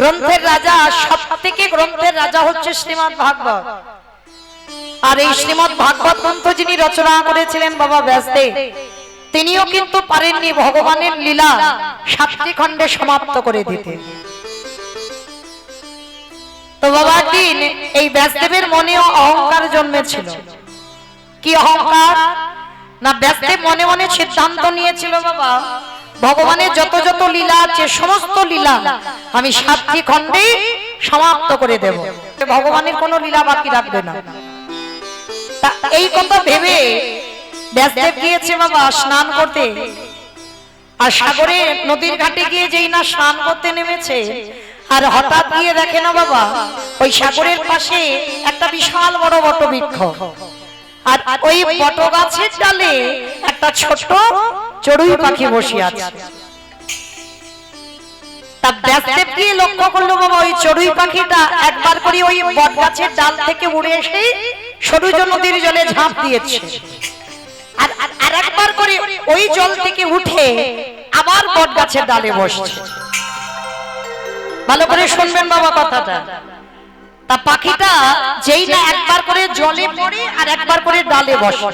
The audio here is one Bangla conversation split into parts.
গ্রন্থের রাজা, সবথেকে গ্রন্থের রাজা হচ্ছে শ্রীমদ্ ভাগবত। আর এই শ্রীমদ্ ভাগবত গ্রন্থ যিনি রচনা করেছিলেন বাবা ব্যাসদেব, তিনিও কিন্তু পারেননি ভগবানের লীলা 7টি খণ্ডে সমাপ্ত করে দিতে। তো বাবা দিন এই ব্যাসদেবের মনেও অহংকার জন্মেছিল। কি অহংকার না, ব্যাসদেব মনে মনে সিদ্ধান্ত নিয়েছিল বাবা ভগবানের যত যত লীলা আছে সমস্ত লীলা আমি 7টি খণ্ডে সমাপ্ত করে দেব, ভগবানের কোনো লীলা বাকি রাখবে না। এই কথা ভেবে ব্যাসদেব গিয়েছে বাবা স্নান করতে। আর সাগরে নদীর ঘাটে গিয়ে যেই না স্নান করতে নেমেছে, আর হঠাৎ গিয়ে দেখে না বাবা ওই সাগরের পাশে একটা বিশাল বড় বটবৃক্ষ, আর ওই বট গাছের ডালে একটা ছোট চড়ুই পাখি বসে আছে। তা ব্যাসদেব গিয়ে লক্ষ্য করলো বাবা ওই চড়ুই পাখিটা একবার করে ওই বট গাছের ডাল থেকে উড়ে এসে সরুজ নদীর জলে ঝাঁপ দিয়েছে, আর আরেকবার করে ওই জল থেকে উঠে আবার বট গাছের ডালে বসছে। ভালো করে শুনবেন বাবা কথাটা। তা পাখিটা যেই না একবার করে জলে পড়ে আর একবার করে ডালে বসে,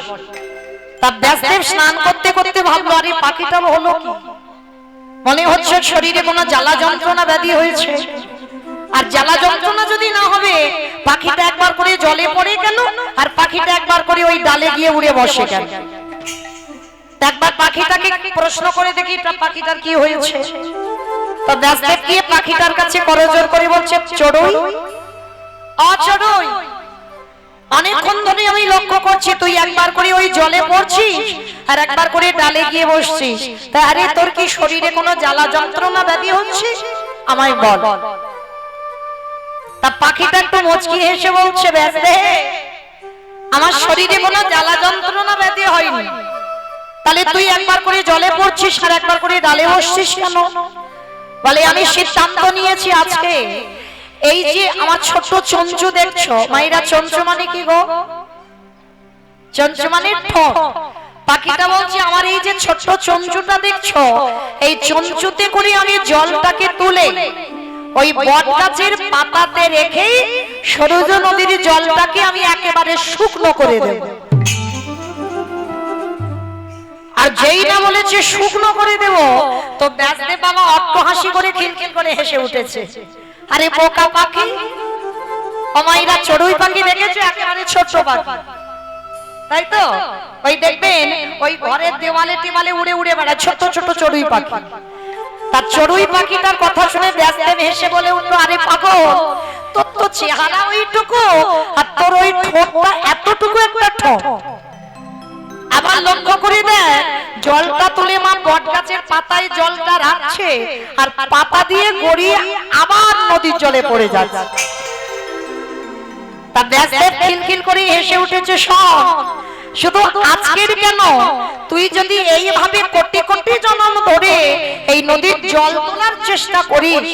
তা ব্যাসদেব স্নান করতে করতে ভাবলো আরে পাখিটা হলো কি, মনে হচ্ছে শরীরে কোনো জ্বালা যন্ত্রণা ব্যাধি হয়েছে। আর জ্বালা যন্ত্রণা যদি না হবে পাখিটা একবার করে জলে পড়ে কেন, আর পাখিটা একবার করে ওই ডালে গিয়ে উড়ে বসে কেন। একবার পাখিটাকে প্রশ্ন করে দেখি পাখিটার কি হয়েছে। তো ব্যাসদেব গিয়ে পাখিটার কাছে করজোর করে বলছে, চড়ুই ও চড়ুই, অনেকক্ষণ ধরে আমি লক্ষ্য করছি তুই একবার করে ওই জলে পড়ছিস আর একবার করে ডালে গিয়ে বসছিস, তা আরে তোর কি শরীরে কোনো জ্বালা যন্ত্রণা ব্যাধি হচ্ছে আমায় বল। তা পাখিটা একটু মুচকি হেসে বলছে, ব্যাসদেব আমার শরীরে কোনো জ্বালা যন্ত্রণা ব্যাধি হয়নি, তাহলে তুই একবার করে জলে পড়ছিস আর একবার করে ডালে বসছিস কেন? বলে আমি সিদ্ধান্ত নিয়েছি আজকে এই যে আমার ছোট চঞ্চু দেখছো মাইরা, চঞ্চু মানে কি গো? চঞ্চু মানে ঠোঁট। পাখিটা বলছে আমার এই যে ছোট চঞ্চুটা দেখছো, এই চঞ্চুতে করে আমি জলটাকে তুলে ওই বট গাছের পাতাতে রেখে সরজ নদীর জলটাকে আমি একেবারে শুকনো করে দেব। আর যেই না বলেছে শুকনো করে দেব, তো ব্যাসদেব বাবা অট্টহাসি করে খিলখিল করে হেসে উঠেছে। আরে বোকা পাখি, অমাইরা চড়ুই পাখি দেখেছো একেবারে ছোট পাখি, তাই তো? ওই দেখবেন ওই ঘরের দেওয়ালে টেওয়ালে উড়ে উড়ে বেড়ায় ছোট ছোট চড়ুই পাখি। তার চড়ুই পাখিটার কথা শুনে ব্যাসদেব হেসে বলে উঠলো, আরে পাগল, তোর তো চেহারা ওইটুকু আর তোর ওই ঠোঁটটা এতটুকু একটা ঠোঁট। আবার লক্ষ্য করে দেখ জলটা তুলে মা বট গাছের পাতায় জলটা রাখছে আর পাতা দিয়ে গড়িয়ে আবার নদীর জলে পড়ে যাচ্ছে। তা ব্যাসদেব খিলখিল করে হেসে উঠেছে, সব শুধু আজকের কেন, তুই যদি এইভাবে কোটি কোটি জন্ম ধরে এই নদীর জল তোলার চেষ্টা করিস,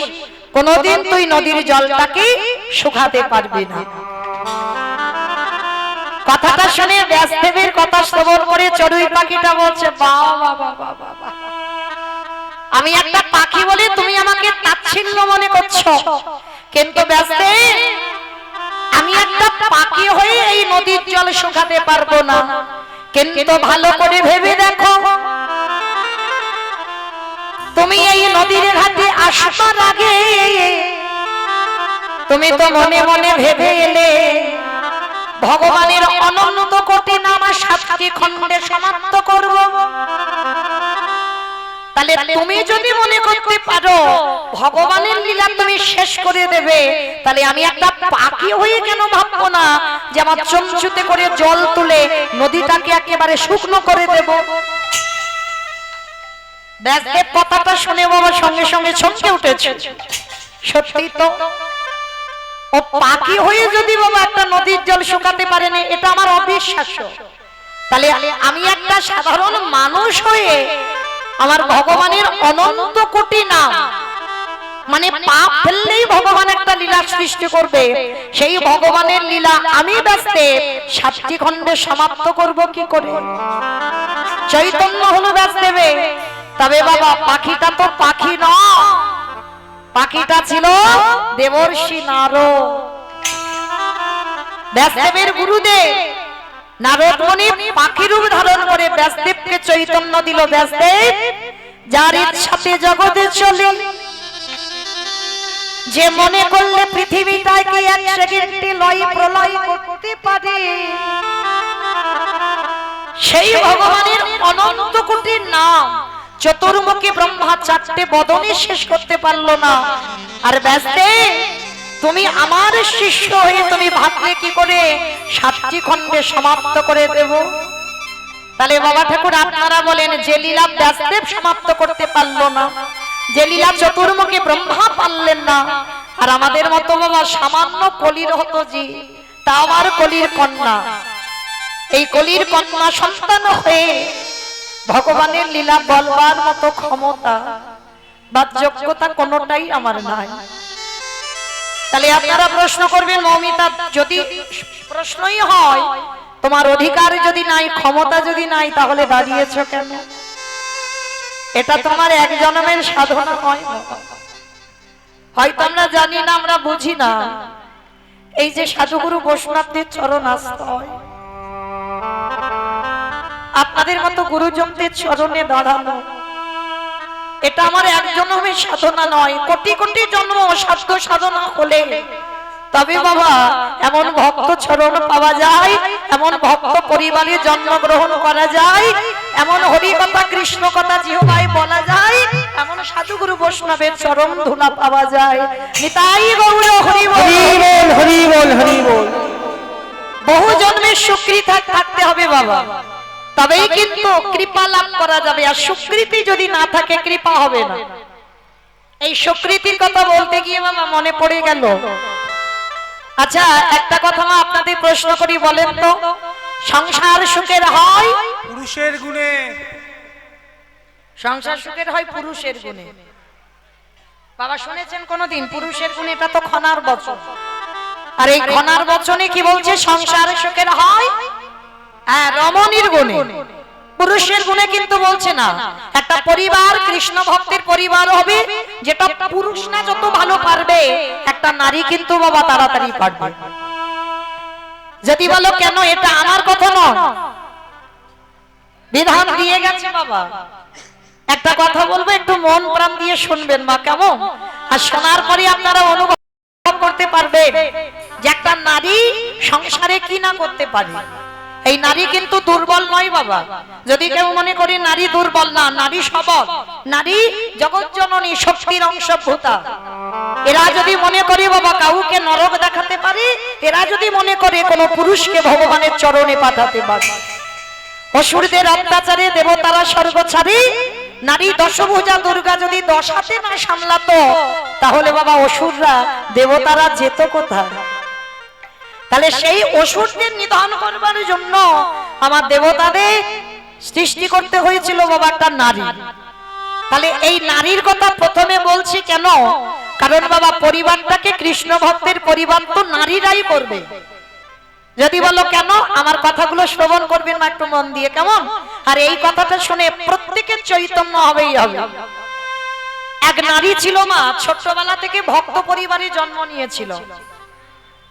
কোনদিন তুই নদীর জলটাকে শুকাতে পারবি না। কথাটা শুনে ব্যাসদেবের কথা শ্রবণ করে চড়ুই পাখিটা বলছে, বাবা বাবা বাবা, আমি একটা পাখি বলে তুমি আমাকে তাচ্ছিল্য মনে করছো, কিন্তু ব্যাসদেব আমি একটা পাখি হয়ে এই নদীর জল শুকাতে পারবো না। কিন্তু ভালো করে ভেবে দেখো, তুমি এই নদীর ঘাটে আসবার আগে তুমি তো মনে মনে ভেবে এলে ভগবানের অনন্ত কোটি নাম 7টি খণ্ডে সমাপ্ত করব। তাহলে তুমি যদি মনে করতে পারো ভগবানের লীলা তুমি শেষ করে দেবে, তাহলে আমি একটা পাখি হয়ে কেন ভাববো না যে আমার চঞ্চুতে করে জল তুলে নদীটাকে একেবারে শুকনো করে দেব। ব্যাসদেব কথাটা শুনে বাবা সঙ্গে সঙ্গে চমকে উঠেছে। সত্যি তো, ও পাখি হয়ে যদি বাবা একটা নদীর জল শুকাতে পারেনি, এটা আমার অবিশ্বাস্য। তাহলে আমি একটা সাধারণ মানুষ হয়ে আমার ভগবানের অনন্ত কোটি নাম মানে পাপ ফেললেই ভগবান একটা লীলা সৃষ্টি করবে, সেই ভগবানের লীলা আমি ব্যাসদেব 7টি খণ্ডে সমাপ্ত করব কি করে? চৈতন্য হলো ব্যাসদেবে। তবে বাবা পাখিটা তো পাখি নয়, পাখিটা ছিল দেবর্ষি নারদ। ব্যাসদেবের গুরুদেব নারদ মুনি পাখি রূপ ধারণ করে ব্যাসদেবকে চৈতন্য দিল। ব্যাসদেব যার ইচ্ছাতে জগতে চলে, যে মনে করলে পৃথিবীটাকে এক সেকেন্ডে লয় প্রলয় করতে পারে, সেই ভগবানের অনন্ত কোটি নাম চতুর্মুখী ব্রহ্মা চারটে বদনে শেষ করতে পারলো না। আর ব্যাসদেব তুমি আমার শিষ্য হয়ে তুমি ভাবলে কি করে সাতটি খণ্ডে সমাপ্ত করে দেব? তাহলে বাবা ঠাকুর আপনারা বলেন, যে লীলা ব্যাসদেব সমাপ্ত করতে পারলো না, যে লীলা চতুর্মুখী ব্রহ্মা পারলেন না, আর আমাদের মতো বাবা সামান্য কলির হতো জি, তা আমার কলির কন্যা, এই কলির কন্যা সন্তান হয়ে ভগবানের লীলা বলবার মতো ক্ষমতা বা যোগ্যতা কোনোটাই আমার নাই। তাহলে আপনারা প্রশ্ন করবেন, মৌমিতা যদি প্রশ্নই হয় তোমার অধিকার যদি নাই, ক্ষমতা যদি নাই, তাহলে দাঁড়িয়েছ কেন? এটা তোমার এক জন্মের সাধনা হয়, হয়তো আমরা জানি না, আমরা বুঝি না। এই যে সাধুগুরু বৈষ্ণবদের চরণ আসতে হয়, আপনাদের মতো গুরুজনদের চরণে দাঁড়ানো, এটা আমার এক জন্মের সাধনা নয়, কোটি কোটি জন্ম সাধ্য সাধনা হলে তবে বাবা এমন ভক্ত চরণ পাওয়া যায়, এমন ভক্ত পরিবারে জন্মগ্রহণ করা যায়, এমন হরি কথা কৃষ্ণ কথা জিহ্বায় বলা যায়, এমন সাধুগুরু বৈষ্ণবের চরণ ধুলা পাওয়া যায়। নিতাই গৌর হরি বল, হরি বল, হরি বল। বহু জন্মের সুকৃতি থাকতে হবে বাবা, তবেই কিন্তু কৃপা লাভ করা যাবে। আর সুকৃতি যদি না থাকে কৃপা হবে না। এই সুকৃতির কথা বলতে গিয়ে বাবা মনে পড়ে গেল, আচ্ছা একটা কথা মা আপনাদের প্রশ্ন করি, বলেন তো সংসার সুখের হয় পুরুষের গুণে? সংসার সুখের হয় পুরুষের গুণে। বাবা শুনেছেন কোনদিন পুরুষের গুণে? এটা তো খনার বচন। আর এই খনার বচনে কি বলছে? সংসার সুখের হয় রমণীর গুণে, পুরুষের গুণে কিন্তু বলছে না। একটা পরিবার কৃষ্ণ ভক্তের পরিবার হবে, যেটা পুরুষ না যত ভালো পারবে, একটা নারী কিন্তু বাবা তাড়াতাড়ি পারবে। যদি বলো কেন, এটা আমার কথা নয়, বিধান দিয়ে গেছে বাবা। একটা কথা বলবো, একটু মন প্রাণ দিয়ে শুনবেন মা, কেমন? আর শোনার পরে আপনারা অনুভব করতে পারবেন যে একটা নারী সংসারে কি না করতে পারে। এই নারী কিন্তু দুর্বল নয় বাবা। যদি কেউ মনে করি নারী দুর্বল, না, নারী সবল, নারী জগৎ জননী শক্তির অংশভূতা। এরা যদি মনে করি বাবা কাউকে নরক দেখাতে পারে, এরা যদি মনে করে কোন পুরুষকে ভগবানের চরণে পাঠাতে পারে। অসুরদের অত্যাচারে দেবতারা স্বর্গ ছাড়ি, নারী দশভুজা দুর্গা যদি 10 হাতে না সামলাতো, তাহলে বাবা অসুররা দেবতারা যেত কোথায়? তাহলে সেই অসুরদের নিধন করবার জন্য আমার দেবতাদের সৃষ্টি করতে হয়েছিল বাবা একটা নারী। তাহলে এই নারীর কথা প্রথমে বলছি কেন? কারণ বাবা পরিবারটাকে কৃষ্ণ ভক্তের পরিবার তো নারীরাই করবে। যদি বলো কেন, আমার কথাগুলো শ্রবণ করবেন না একটু মন দিয়ে, কেমন? আর এই কথাটা শুনে প্রত্যেকের চৈতন্য হবেই হবে। এক নারী ছিল মা, ছোট্টবেলা থেকে ভক্ত পরিবারে জন্ম নিয়েছিল।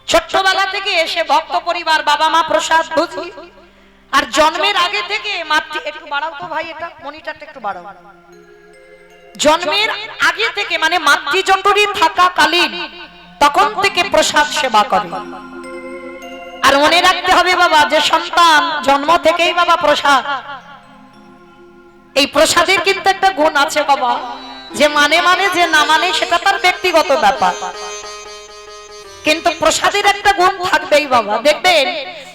ছোট্টবেলা থেকে এসে ভক্ত পরিবার, বাবা মা প্রসাদ ভুজি, আর জন্মের আগে থেকে মাতৃ, একটু বাড়াও তো ভাই, এটা মনিটরটা একটু বাড়াও। জন্মের আগে থেকে মানে মাতৃজঠরে থাকাকালীন তখন থেকে প্রসাদ সেবা করে। আর মনে রাখতে হবে বাবা, যে সন্তান জন্ম থেকেই বাবা প্রসাদ, এই প্রসাদের কিন্তু একটা গুণ আছে বাবা, যে মানে যে না মানে সেটা তার ব্যক্তিগত ব্যাপার, কিন্তু প্রসাদের একটা গুণ থাকবেই বাবা। দেখবেন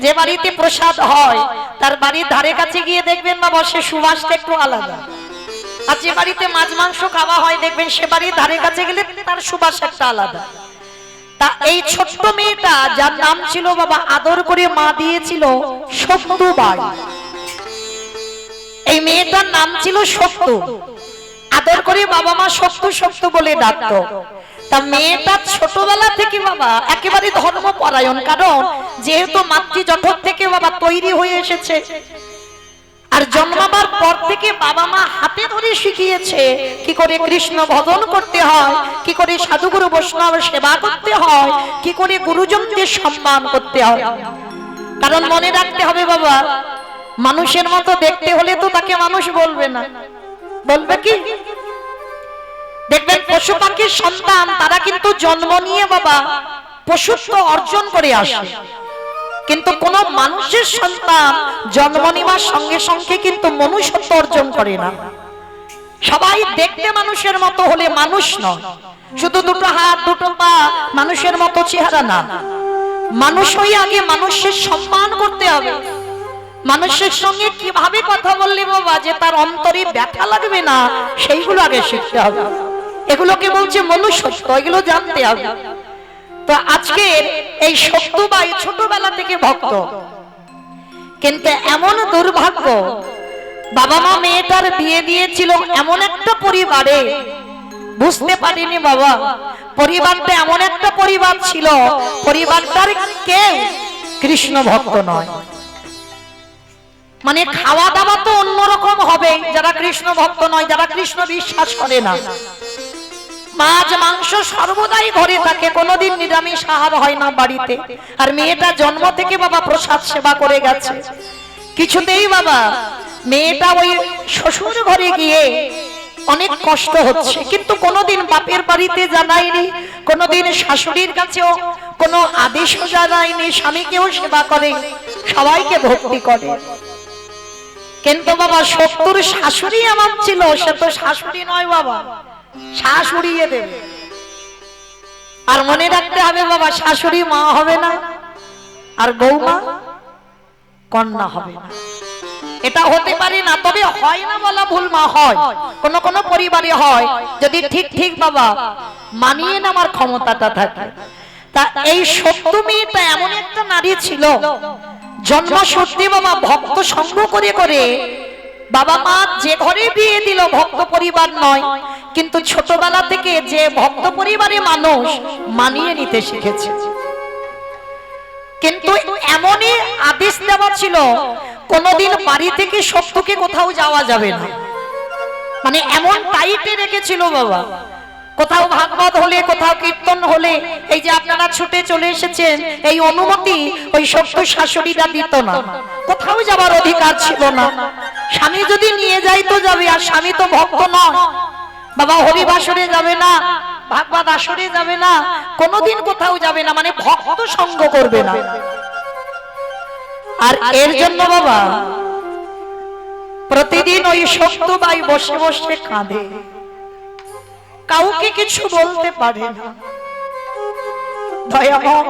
যে বাড়িতে প্রসাদ হয় তার বাড়ির ধারে কাছে গিয়ে দেখবেন বাবা সে সুবাসটা একটু আলাদা। আর যে বাড়িতে মাছ মাংস খাওয়া হয় দেখবেন সে বাড়ির ধারে কাছে গেলে তার সুবাস একটা আলাদা। তা এই ছোট্ট মেয়েটা, যার নাম ছিল বাবা, আদর করে মা দিয়েছিল সত্যবাই। এই মেয়েটার নাম ছিল সত্য, আদর করে বাবা মা সত্য সত্য বলে ডাকতো। তা মেয়েটা ছোটবেলা থেকে বাবা একেবারে ধর্মপরায়ণ, কারণ যেহেতু মাতৃজঠর থেকে বাবা তৈরি হয়ে এসেছে। আর জন্মাবার পর থেকে বাবা মা হাতে ধরে শিখিয়েছে কি করে কৃষ্ণ ভজন করতে হয়, কি করে সাধুগুরু বৈষ্ণব সেবা করতে হয়, কি করে গুরুজনদের সম্মান করতে হয়। কারণ মনে রাখতে হবে বাবা, মানুষের মতো দেখতে হলে তো তাকে মানুষ বলবে না, বলবে কি? দেখবেন পশু পাখির সন্তান তারা কিন্তু জন্ম নিয়ে বাবা পশুত্ব অর্জন করে আসে, কিন্তু কোন মানুষের সন্তান জন্ম নেওয়ার সঙ্গে সঙ্গে কিন্তু মনুষ্যত্ব অর্জন করে না। সবাই দেখতে মানুষের মতো হলে মানুষ নয়, শুধু দুটো হাত দুটো পা মানুষের মতো চেহারা না। মানুষ হয়ে আগে মানুষের সম্মান করতে হবে, মানুষের সঙ্গে কিভাবে কথা বললে বাবা যে তার অন্তরে ব্যথা লাগবে না সেইগুলো আগে শিখতে হবে। এগুলোকে বলছে মনুষ্যত্ব, এগুলো জানতে হবে। তো আজকে এই সত্যবাই ছোটবেলা থেকে ভক্ত, কিন্তু এমন দুর্ভাগ্য বাবা মা মেয়েটার বিয়ে দিয়েছিল এমন একটা পরিবারে, বুঝতে পারিনি বাবা পরিবারটা এমন একটা পরিবার ছিল, পরিবারটার কেউ কৃষ্ণ ভক্ত নয়। মানে খাওয়া দাওয়া তো অন্যরকম হবে যারা কৃষ্ণ ভক্ত নয়, যারা কৃষ্ণ বিশ্বাস করে না। মাছ মাংস সর্বদাই ঘরে থাকে, কোনোদিন নিরামিষ আহার হয় না বাড়িতে। আর মেয়েটা জন্ম থেকে বাবা প্রসাদ সেবা করে গেছে, কিছুতেই বাবা মেয়েটা ওই শ্বশুর ঘরে গিয়ে অনেক কষ্ট হচ্ছে, কিন্তু কোনোদিন বাপের বাড়িতে জানায়নি, কোনোদিন শাশুড়ির কাছেও কোনো আদেশও জানায়নি। স্বামীকেও সেবা করে, সবাইকে ভক্তি করে। কিন্তু বাবা শত্রুর শাশুড়ি আমার ছিল, সে তো শাশুড়ি নয় বাবা, শাশুড়িয়ে দেবে। আর মনে রাখতে হবে বাবা, শাশুড়ি মা হবে না আর বৌমা কন্যা হবে না, এটা হতে পারে না। তবে হয় না বলা ভুল, মা হয়, কোন কোন পরিবারে হয়, যদি ঠিক ঠিক বাবা মানিয়ে নেওয়ার ক্ষমতাটা থাকে। তা এই সত্য মেয়েটা এমন একটা নারী ছিল, জন্ম সত্যি বাবা ভক্ত সঙ্গ করে করে বাবা মা যে ঘরে বিয়ে দিল ভক্ত পরিবার নয়, কিন্তু ছোটবেলা থেকে যে ভক্ত পরিবারে মানুষ মানিয়ে নিতে শিখেছে। কিন্তু এমনই আদেশ দেওয়া ছিল কোনদিন বাড়ি থেকে সত্যকে কোথাও যাওয়া যাবে না, মানে এমন টাইটে রেখেছিল বাবা। কোথাও ভাগবত হলে, কোথাও কীর্তন হলে, এই যে আপনারা ছুটে চলে এসেছেন, এই অনুমতি ওই সত্য শাশুড়িরা দিত না, কোথাও যাবার অধিকার ছিল না। স্বামী যদি নিয়ে যায় তো যাবে, আর স্বামী তো ভক্ত নয় বাবা, হরিবাসরে যাবে না, ভাগবত আসরে যাবে না, কোনোদিন কোথাও যাবে না, মানে ভক্ত সঙ্গ করবে না। আর এর জন্য বাবা প্রতিদিন ওই সত্যবাই বসে বসে কাঁদে, কাউকে কিছু বলতে পারে না। দয়াময়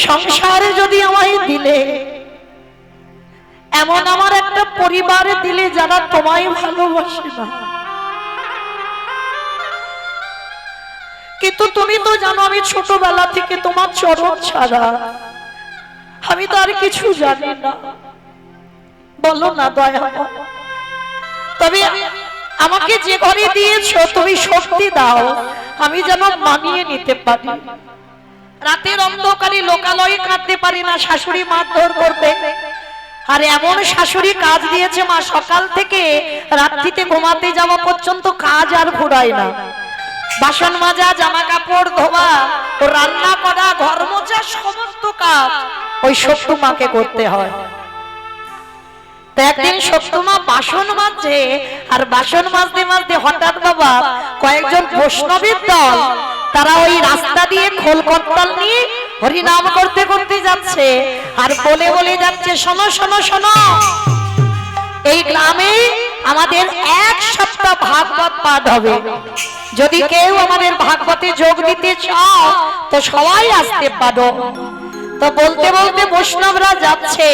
সংসারে যদি আমায় দিলে, এমন আমার একটা পরিবারে দিলে যারা তোমায় ভালোবাসে না, কিন্তু তুমি তো জানো আমি ছোটবেলা থেকে তোমার চরণ ছাড়া আমি তো আর কিছু জানি না। বলো না দয়াময়, তবে আমাকে যে ঘরে দিয়েছো তুমি শক্তি দাও, আমি যেন মানিয়ে নিতে পারি। রাতের অন্ধকারে লোকালয়ে কাঁদতে পারি না, শাশুড়ি মারধর করবে। আর এমন শাশুড়ি কাজ দিয়েছে মা, সকাল থেকে রাত্রিতে ঘুমাতে যাওয়া পর্যন্ত কাজ আর ঘুরায় না। বাসন মাজা, জামা কাপড় ধোয়া, রান্না করা, ঘর মোছা, সমস্ত কাজ ওই সত্য মাকে করতে হয়। একদিন সত্যমা বাসন মাজছে, আর বাসন মাজতে মাজতে হঠাৎ বাবা কয়েকজন বৈষ্ণবের দল তারা ওই রাস্তা দিয়ে খোল করতাল নিয়ে হরিনাম করতে করতে যাচ্ছে, আর বলে বলে যাচ্ছে, শোনো শোনো শোনো, এই গ্রামে আমাদের এক সপ্তাহ ভাগবত পাঠ হবে, যদি কেউ আমাদের ভাগবতে যোগ দিতে চাও তো সবাই আসতে পারো। তো বলতে বলতে বৈষ্ণবরা যাচ্ছে,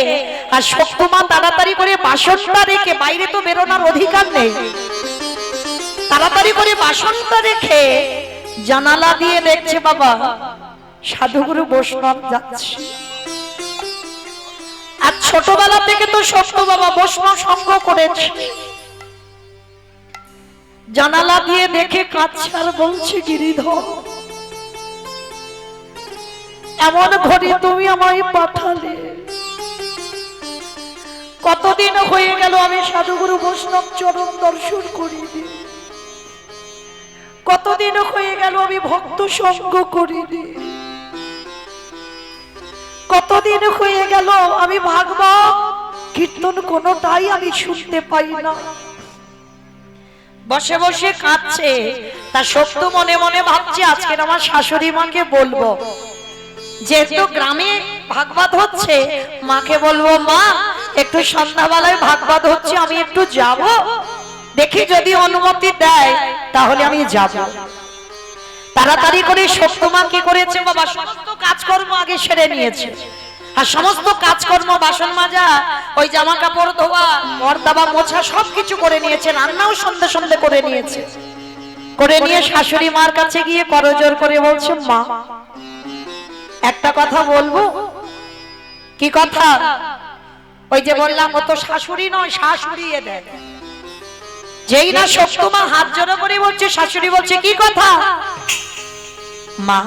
আর সত্যমা তাড়াতাড়ি করে বাসনটা রেখে, বাইরে তো বেরোনোর অধিকার নেই, তাড়াতাড়ি করে বাসনটা রেখে জানালা দিয়ে দেখছে বাবা সাধুগুরু বৈষ্ণব যাচ্ছে। আর ছোটবেলা থেকে তো সত্য বাবা বৈষ্ণব সঙ্গ করেছে, জানালা দিয়ে দেখে কাঁদছে আর বলছে, গিরিধর এমন ঘরে তুমি আমায় পাঠালে, কতদিন হয়ে গেল আমি সাধুগুরু বৈষ্ণব চরণ দর্শন করিনি, কতদিন হয়ে গেল আমি ভক্ত সঙ্গ করিনি, কতদিন হয়ে গেল আমি ভাগবত কীর্তন কোনোটাই আমি শুনতে পাই না। বসে বসে কাঁদছে, তা সত্য মনে মনে ভাবছি আজকে আমার শাশুড়ি মাকে বলবো, যেহেতু গ্রামে ভাগবত হচ্ছে, মাকে বলবো মা একটু সন্ধ্যাবেলায় ভাগবত হচ্ছে, আমি একটু যাব, দেখি যদি অনুমতি দেয় তাহলে আমি যাব। তাড়াতাড়ি করে সত্য মা কি করেছে বাবা, সমস্ত কাজকর্ম আগে সেরে নিয়েছে, আর সমস্ত কাজকর্ম বাসন মাজা, ওই জামা কাপড় ধোয়া, ঘর দাবা মোছা সবকিছু করে নিয়েছে, রান্নাও সন্ধে সন্ধে করে নিয়েছে। করে নিয়ে শাশুড়ি মার কাছে গিয়ে করজোর করে বলছে মা একটা কথা বলবো। কি কথা? ওই যে বললাম ও তো শাশুড়ি নয়, শাশুড়িয়ে দেয়। যেই না সত্য মা হাত জোড়ো করে বলছে, শাশুড়ি বলছে কি কথা? মা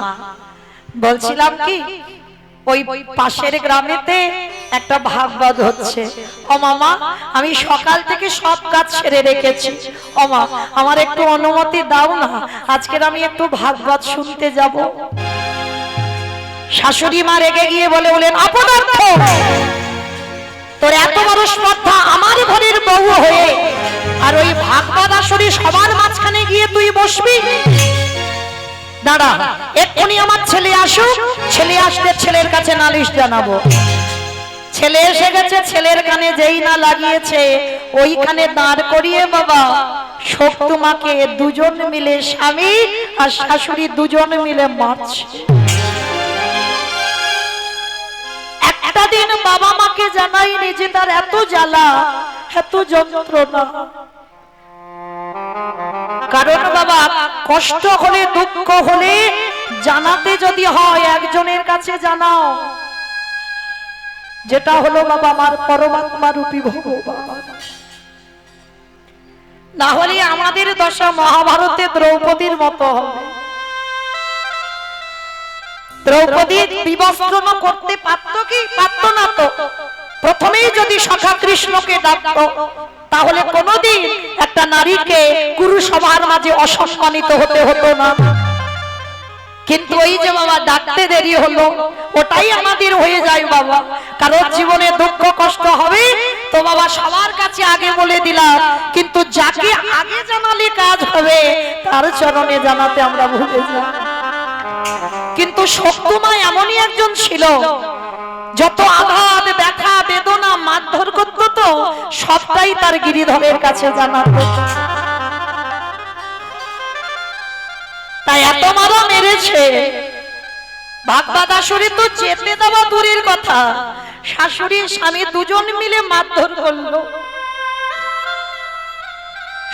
বলছিলাম কি ওই পাশের গ্রামেতে একটা ভাগবত হচ্ছে, ও মামা আমি সকাল থেকে সব কাজ সেরে রেখেছি, ও মা আমার একটু অনুমতি দাও না, আজকের আমি একটু ভাগবত শুনতে যাব। শাশুড়ি মা রেগে গিয়ে বলেন অপদার্থ, তোর এত বড় স্পর্ধা আমার ঘরের বউ হয়ে, আর ওই ভাগবত আসরে সবার মাঝখানে গিয়ে তুই বসবি? দাঁড়া এক্ষুনি আমার ছেলে আসুক, ছেলে আসলে ছেলের কাছে নালিশ জানাবো। ছেলে এসে গেছে, ছেলের কানে যেই না লাগিয়েছে ওইখানে দাঁড় করিয়ে বাবা সত্যমাকে দুজন মিলে, স্বামী আর শাশুড়ি দুজন মিলে মারছে। একটা দিন বাবা মাকে জানাইনি যে তার এত জ্বালা এত যন্ত্রণা। কারণ বাবা কষ্ট হলে দুঃখ হলে জানাতে যদি হয় একজনের কাছে জানাও, যেটা হলো বাবা আমার পরমাত্মা রূপী ভগবান। না হলে আমাদের দশা মহাভারতে দ্রৌপদীর মতো হবে। দ্রৌপদী বিবস্ত্র করতে পারত কি? পারত না। তো প্রথমেই যদি সখা কৃষ্ণকে ডাকত তাহলে কোনদিন একটা নারীকে গুরু সভার মাঝে অসম্মানিত হতে হতো না। কিন্তু ওই যে বাবা ডাকতে দেরি হলো, ওটাই আমাদের হয়ে যায় বাবা। কারণ জীবনে দুঃখ কষ্ট হবে তো বাবা সবার কাছে আগে বলে দিলাম, কিন্তু যাকে আগে জানালে কাজ হবে তার চরণে জানাতে আমরা ভুলে যাই। কিন্তু সত্যমা এমনই একজন ছিল, যত আঘাত ব্যথা বেদনা মারধর করত তো সবটাই তার গিরিধরের কাছে জানাতো। তাই এত মারা মেরেছে, ভাগবত আসরে তো চেপে দেওয়া দূরের কথা, শাশুড়ি স্বামী দুজন মিলে মারধর করলো।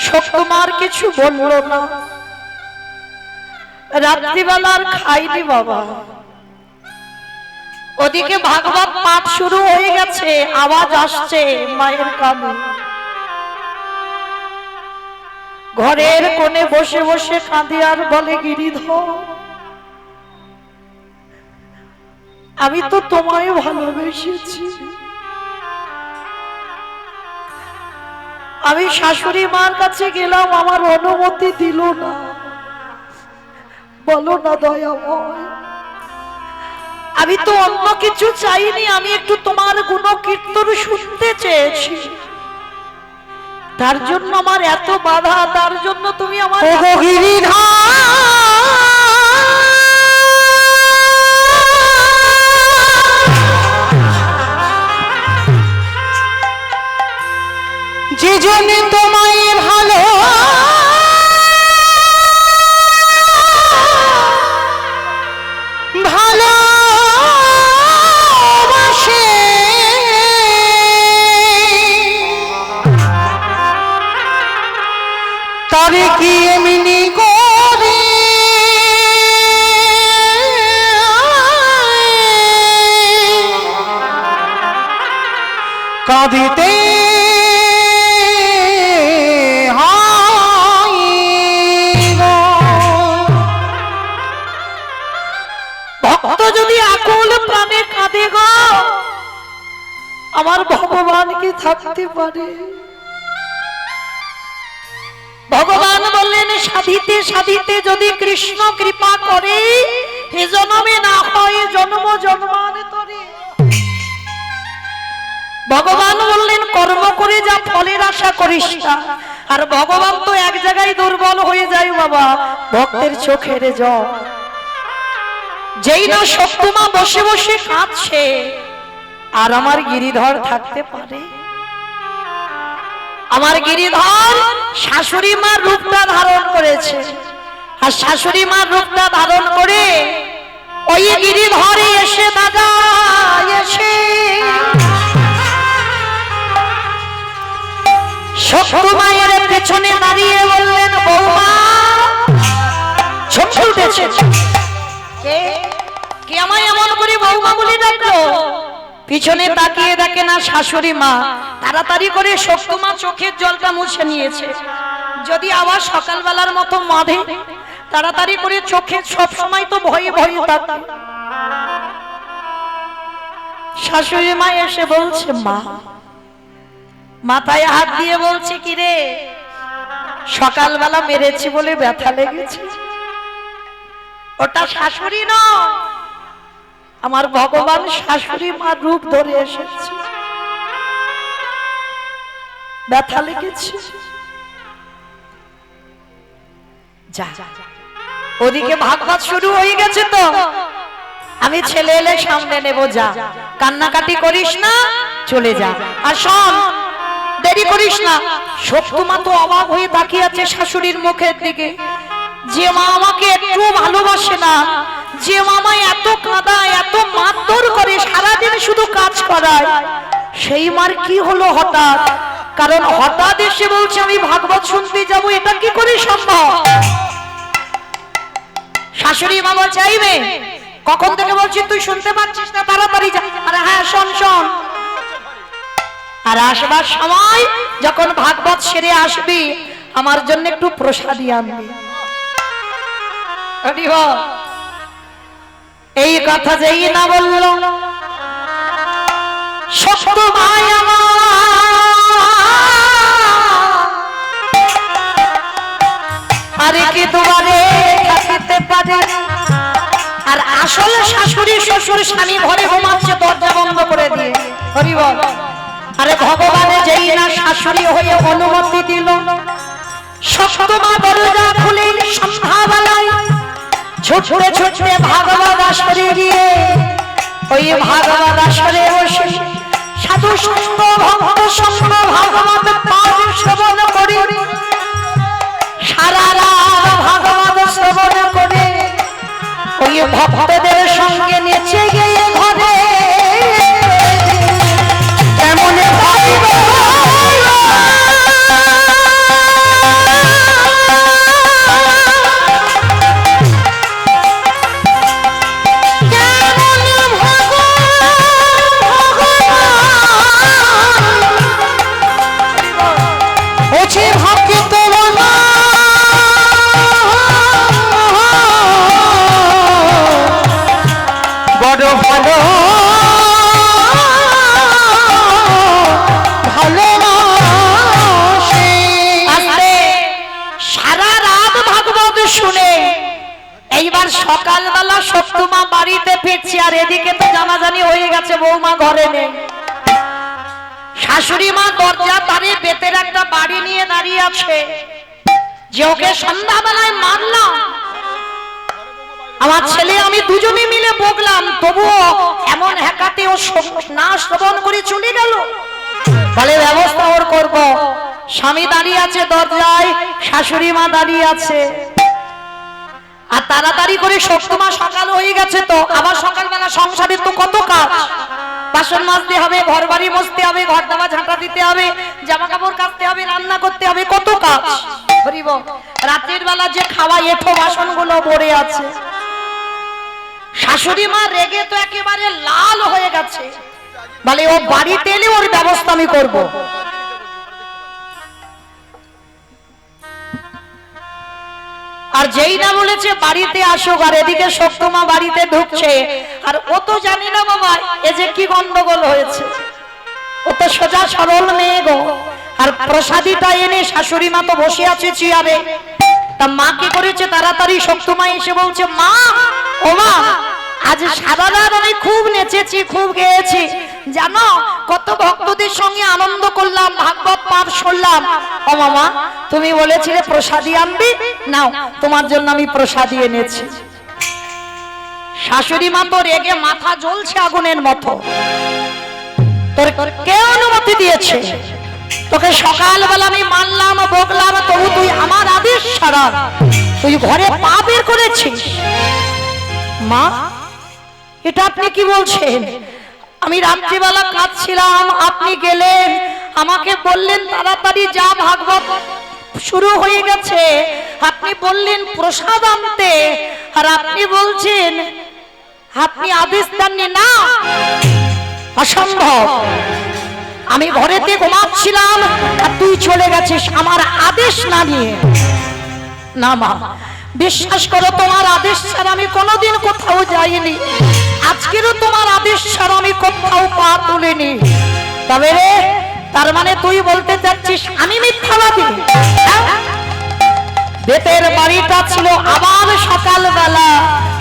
সত্যমার কিছু বলল না। রাত্রিবেলা আর খাইনি বাবা। ওদিকে ভাগবত পাঠ শুরু হয়ে গেছে, আওয়াজ আসছে মায়ের কানে। ঘরের কোণে বসে বসে কাঁদে আর বলে গিরিধর আমি তো তোমায় ভালোবেসেছি, আমি শাশুড়ি মার কাছে গেলাম আমার অনুমতি দিল না। বলো না দয়াময়, আমি তো অন্য কিছু চাইনি, আমি একটু তোমার গুণ কীর্তন শুনতে চেয়েছি, তার জন্য আমার এত বাধা, তার জন্য তুমি আমার যে জন্য তোমায় ভালো ভালোবাসে তারে কি এমনি করে কাঁদিতে ভক্ত যদি আকুল প্রাণে কাঁদে গো, আমার ভব ভগবান কি থাকতে পারে? ভগবান বললেন সাধিতে সাধিতে যদি কৃষ্ণ কৃপা করে এ জন্মে না হয় জন্ম জন্মান্তরে। ভগবান বললেন কর্ম করে যা ফলের আশা করিস না। আর ভগবান তো এক জায়গায় দুর্বল হয়ে যায় বাবা, ভক্তের চোখের জল। যেই না সত্যমা বসে বসে কাঁদছে আর আমার গিরিধর থাকতে পারে? আমার গিরিধর শাশুড়ি মার রূপটা ধারণ করেছে, আর শাশুড়ি মার রূপটা ধারণ করে ওই গিরিধরে এসে দাদা এসে শত্রু মায়ের পেছনে দাঁড়িয়ে বললেন বৌমা ঝমঝে উঠেছে। কে আমায় এমন করে বৌমা বলে ডাকলো? পিছনে তাকিয়ে দেখে না শাশুড়ি মা। তাড়াতাড়ি করে শত্রু মা চোখের জলটা মুছে নিয়েছে। যদি আবার সকালবেলার মতো মাধে তাড়াতাড়ি করে চোখে সব সময় তো ভয়ে ভয়ে থাকে। শাশুড়ি মা এসে বলছে মা, মাথায় হাত দিয়ে বলছে কি রে সকালবেলা মেরেছি বলে ব্যথা লেগেছে? ওটা শাশুড়ি নয়, আমার ভগবান শাশুড়ি মা রূপ ধরে এসেছে, ব্যথা লেগেছে। যা ওদিকে ভাগবত শুরু হয়ে গেছে তো, আমি ছেলে এলে সামনে নেব, যা কান্নাকাটি করিস না, চলে যা। আর শোন দেরি করিস না। সত্যি মা তো অবাক হয়ে তাকিয়ে আছে শাশুড়ির মুখের দিকে। যে মা আমাকে একটু ভালোবাসে না, যে মামা এত কাঁদায় এত মারধর করে সারাদিন শুধু কাজ করায়, সেই মার কি হলো হঠাৎ? কারণ হঠাৎ এসে বলছে আমি ভাগবত শুনতে যাব, এটা কি করে সম্ভব? শাশুড়ি মামা চাইবে কখন থেকে বলছি তুই শুনতে পাচ্ছিস না, তাড়াতাড়ি যা। আরে হ্যাঁ শোন শোন। আর আসবার সময় যখন ভাগবত সেরে আসবি আমার জন্য একটু প্রসাদী আনবি। এই কথা যেই না বলল শক্ত ভাই আমার, আরে কি তোমারে থাকিতে পারে? আর আসল শাশুড়ি শ্বশুর স্বামী ঘরে ঘুমাচ্ছে দরজা বন্ধ করে দিয়ে। হরি বল। আরে ভগবান যেই না শাশুড়ি হয়ে অনুমতি দিল, শক্ত মা দরজা খুলে সন্ধ্যাবেলায় ছুটতে ছুটতে ভাগবত আসরে গিয়ে ওই ভাগবত আসরে বসে সাধু সঙ্গ ভক্ত সঙ্গ ভাগবত পাঠ শ্রবণ করে সারা রাত ভাগবত শ্রবণ করে ওই ভক্তদের সঙ্গে নেচে গিয়ে ঘরে কেমন সকালবেলা সত্যমা বাড়িতে ফিরছে আর এদিকে তো জানাজানি হয়ে গেছে বৌমা ঘরে নেই। শাশুড়ি মা দরজা তারে বেতের একটা বাড়ি নিয়ে দাঁড়িয়ে আছে, যে ওকে সন্ধ্যাবেলায় মারলাম আমার ছেলে আমি দুজনে মিলে বকলাম, তবুও এমন হ্যাকাতে ও না শ্রবণ করে চলে গেল। বলে ব্যবস্থা ওর করব। স্বামী দাঁড়িয়ে আছে দরজায়, শাশুড়ি মা দাঁড়িয়ে আছে। আর তাড়াতাড়ি করে সত্যমা সকাল হয়ে গেছে তো, আবার সকালবেলা সংসারের তো কত কাজ, বাসন মাজতে হবে, ঘর বাড়ি মুছতে হবে, ঘর দাবা ঝাঁটা দিতে হবে, জামা কাপড় কাচতে হবে, রান্না করতে হবে, কত কাজ। রাতের বেলা যে খাওয়া এঠো বাসন গুলো পড়ে আছে। শাশুড়ি মা রেগে তো একেবারে লাল হয়ে গেছে, বলে ও বাড়িতে এলে ওর ব্যবস্থা আমি করব। আর যেই না বলেছে বাড়িতে আসুক, আর এদিকে সত্যমা বাড়িতে ঢুকছে, আর ও তো জানি না বাবা এ যে কি গন্ডগোল হয়েছে। ও তো সোজা সরল মেয়ে গো। আর প্রসাদীটা এনে শাশুড়ি মা তো বসে আছে চেয়ারে। তা মা কি করেছে, তাড়াতাড়ি শক্তমা এসে বলছে, মা ও মা, আজ সারা রাত আমি খুব নেচেছি, খুব গেয়েছি, জানো কত ভক্তদের সঙ্গে আনন্দ করলাম, ভাগবত পাঠ শুনলাম। ও মামা, তুমি বলেছিলে প্রসাদী আনবি, নাও তোমার জন্য আমি প্রসাদী এনেছি। শাশুড়ি মা তো রেগে মাথা জ্বলছে আগুনের মতো। তোর কে অনুমতি দিয়েছে? তোকে সকালবেলা আমি মানলাম, বকলাম, তবু তুই আমার আদেশ ছাড়া তুই ঘরে পা বের করেছিস। মা, এটা আপনি কি বলছেন? আমি রাত্রিবেলা কাঁদছিলাম, আপনি গেলেন, আমাকে বললেন তাড়াতাড়ি যা, ভাগবত শুরু হয়ে গেছে। আপনি বললেন প্রসাদ আনতে, আর আপনি বলছেন আপনি আদেশ দেননি। না, অসম্ভব। আমি ঘরেতে ঘুমাচ্ছিলাম আর তুই চলে গেছিস আমার আদেশ না নিয়ে। না মা, বিশ্বাস করো, তোমার আদেশ ছাড়া আমি কোনোদিন কোথাও যাইনি, আজকেরও তোমার আদেশ ছাড়া আমি কোথাও পা তুলিনি। তবে রে, তার মানে তুই বলতে চাচ্ছিস আমি মিথ্যাবাদী? বেতের বাড়িটা ছিল আবার সকালবেলা,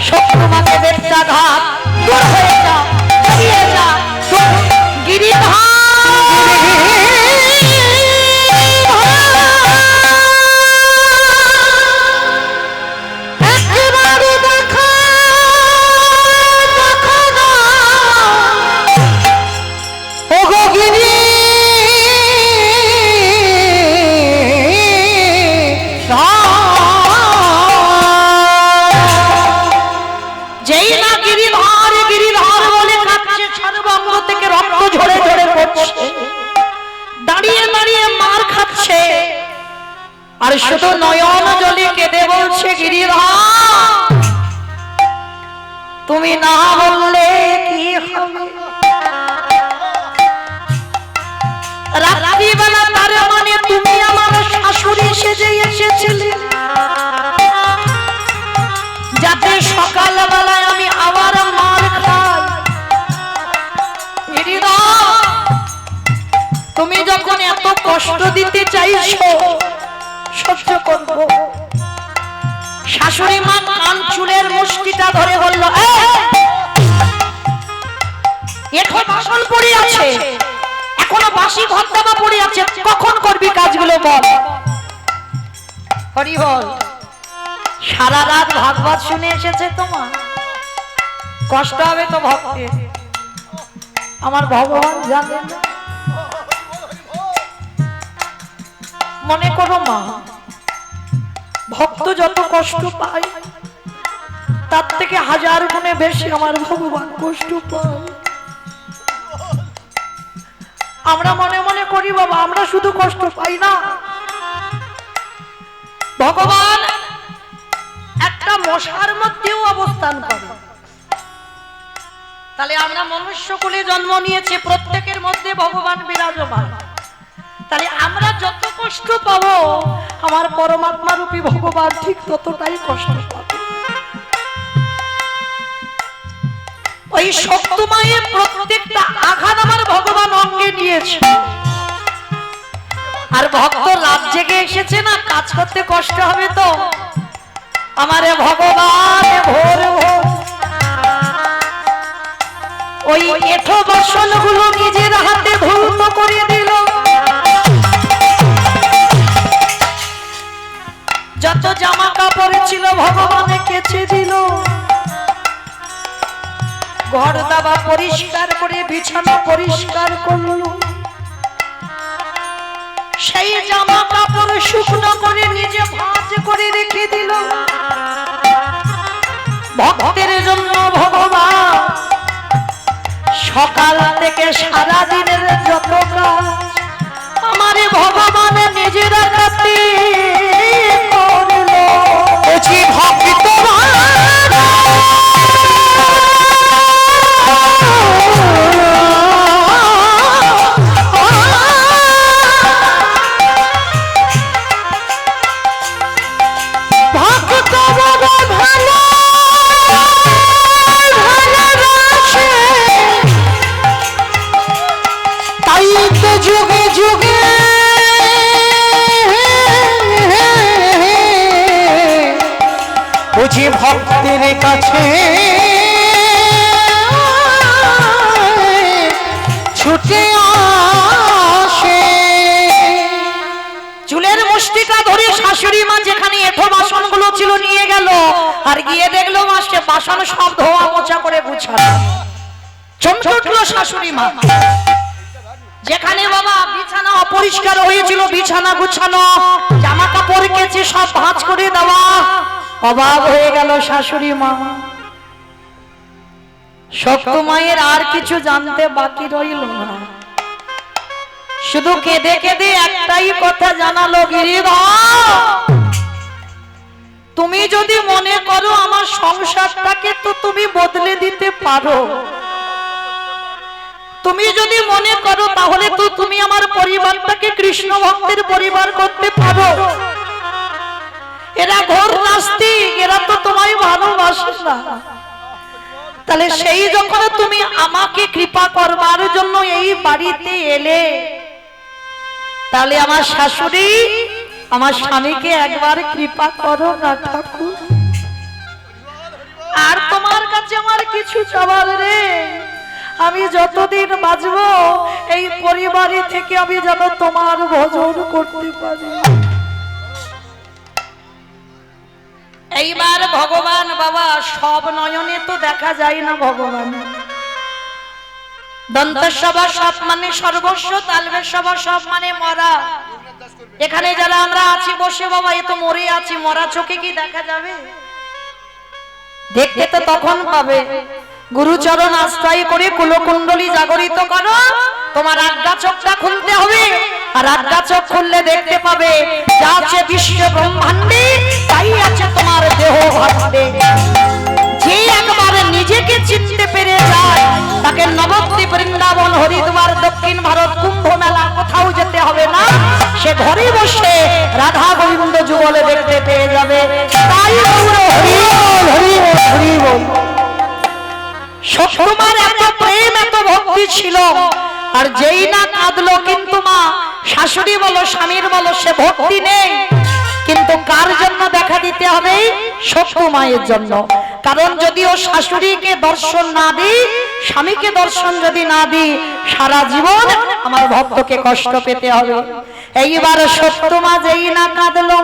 শত্রুমাকে বেচ্চা ঘাট, দূর হয়ে যা, বেরিয়ে যা, গিরিধার। আর শুধু নয়ন জলে কেঁদে বলছে, গিরিধার তুমি না বললে কি হবে? রাত্রিবেলা তার মানে তুমি আমার শাশুড়ি সেজে এসেছিলে, যাতে সকালবেলায় আমি আবার মার খাই। গিরিধার, তুমি যখন এত কষ্ট দিতে চাইছো সহ্য করব। শাশুড়ি মা কান চুলের মুষ্টিটা ধরে বলল, এখন বাসন পড়ে আছে, এখনো বাসি ঘর দাবা পড়ে আছে, কখন করবি কাজগুলো বল। হরি বল। সারা রাত ভাগবত শুনে এসেছে তোমার, কষ্ট হবে তো ভক্তের। আমার ভগবান জানেন। মনে করো মা, ভক্ত যত কষ্ট পায় তার থেকে 1000 গুণে বেশি আমার ভগবান কষ্ট পায়। আমরা মনে মনে করি বাবা আমরা শুধু কষ্ট পাই না, ভগবান একটা মশার মধ্যেও অবস্থান করে। তাহলে আমরা মনুষ্য কুলে জন্ম নিয়েছি, প্রত্যেকের মধ্যে ভগবান বিরাজমান। তাহলে আমরা যত কষ্ট পাবো আমার পরমাত্মা রূপী ভগবান ঠিক ততটাই কষ্ট পাবে। ওই শক্তিমায়ের প্রত্যেকটা আঘাত আমার ভগবান অঙ্গে নিয়েছে। আর ভক্ত রাত জেগে এসেছে না, কাজ করতে কষ্ট হবে তো আমারে ভগবান ভোর ভোর ওই এঠো বাসন গুলো নিজের হাতে ধৌত করে দিল। যত জামা কাপড় ছিল ভগবানে কেচে দিল, ঘর দাবা পরিষ্কার করে বিছানা পরিষ্কার করলো। সেই জামা কাপড় শুকনো করে নিজে ভাঁজ করে রেখে দিল। ভক্তের জন্য ভগবান সকাল থেকে সারা দিনের যত কাজ আমারে ভগবান নিজের হাতে করলো। ভক্ত তাই ভক্তের কাছে ছুটে আসে। চুলের মুষ্টিটা ধরে শাশুড়ি মা যেখানে এঁঠো বাসনগুলো ছিল নিয়ে গেল, আর গিয়ে দেখলো মাসে বাসন সব ধোয়া মোছা করে গুছানো। চমকে উঠলো শাশুড়ি মা। যেখানে বাবা বিছানা অপরিষ্কার হয়েছিল, বিছানা গুছানো, জামা কাপড় কেচে সব ভাঁজ করে দেওয়া। অবাক হয়ে গেল শাশুড়ি মা। শক্ত মায়ের আর কিছু জানতে বাকি রইল না, শুধু কেঁদে কেঁদে একটাই কথা জানালো, গিরিধর তুমি যদি মনে করো আমার সংসারটাকে তো তুমি বদলে দিতে পারো, তুমি যদি মনে করো তাহলে তো তুমি আমার পরিবারটাকে কৃষ্ণ ভক্তের পরিবার করতে পারো। এরা ঘোর নাস্তিক, এরা তো তোমায় ভালোবাসে না। তাহলে সেই যখন তুমি আমাকে কৃপা করবার জন্য এই বাড়িতে এলে, তাহলে আমার শাশুড়ি আমার স্বামীকে একবার কৃপা করো না ঠাকুর। আর তোমার কাছে আমার কিছু চাওয়ার রে, আমি যতদিন বাঁচবো এই পরিবারে থেকে আমি যেন তোমার ভজন করতে পারি। এইবার ভগবান বাবা সব নয়নে তো দেখা যায় না ভগবান। দন্তসভা সব মানে সর্বস্ব, তালবের সভা সব মানে মরা। এখানে যারা আমরা আছি বসে বাবা, এ তো মরে আছি, মরা চোখে কি দেখা যাবে? দেখতে তো তখন পাবে। গুরুচরণ আশ্রয় করে কুলকুণ্ডলী জাগরিত করো, তোমার আজ্ঞা চোখটা খুলতে হবে। আর আজ্ঞা চোখ খুললে দেখতে পাবে যা আছে বিশ্ব ব্রহ্মাণ্ডে তাই আছে তোমার দেহ ভাণ্ডে। যে একবারে নিজেকে চিনতে পেরে যায় তাকে নবদ্বীপ, বৃন্দাবন, হরিদ্বার, দক্ষিণ ভারত, কুম্ভ মেলা কোথাও যেতে হবে না, সে ঘরে বসে রাধা গোবিন্দ যুগলে দেখতে পেয়ে যাবে। তাই সত্যমার এত প্রেম এত ভক্তি ছিল, আর যেই না কাঁদলো, কিন্তু মা শাশুড়ি বলো স্বামীর বলো সে ভক্তি নেই। কিন্তু কার জন্য দেখা দিতে হবে? সত্য মায়ের জন্য। কারণ যদি ও শাশুড়িকে দর্শন না দিই, স্বামীকে দর্শন যদি না দিই, সারা জীবন আমার ভক্তকে কষ্ট পেতে হবে। এইবার সত্য মা যেই না কাঁদলো,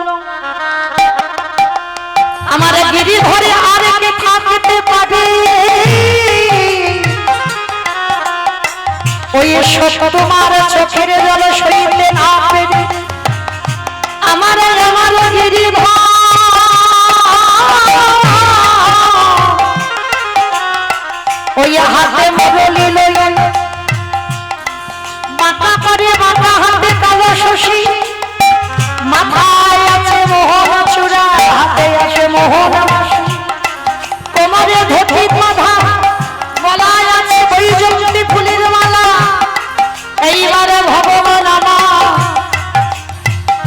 আমার গিরিধরে আর কে থাকতে পারে? ওই সত্য মার চোখের জল সইতে না পেরে আমার গিরিধর ওই হাতে মুরলি লইল, মাথা করে মাথা হাতে কালো শশী, মাথায় আছে মোহন চূড়া, হাতে আছে মোহন বাসি, কোমরে ধুতি বাঁধা, গলায় আছে বৈজয়ন্তী ফুলের মালা। এইবারে ভগবান আমার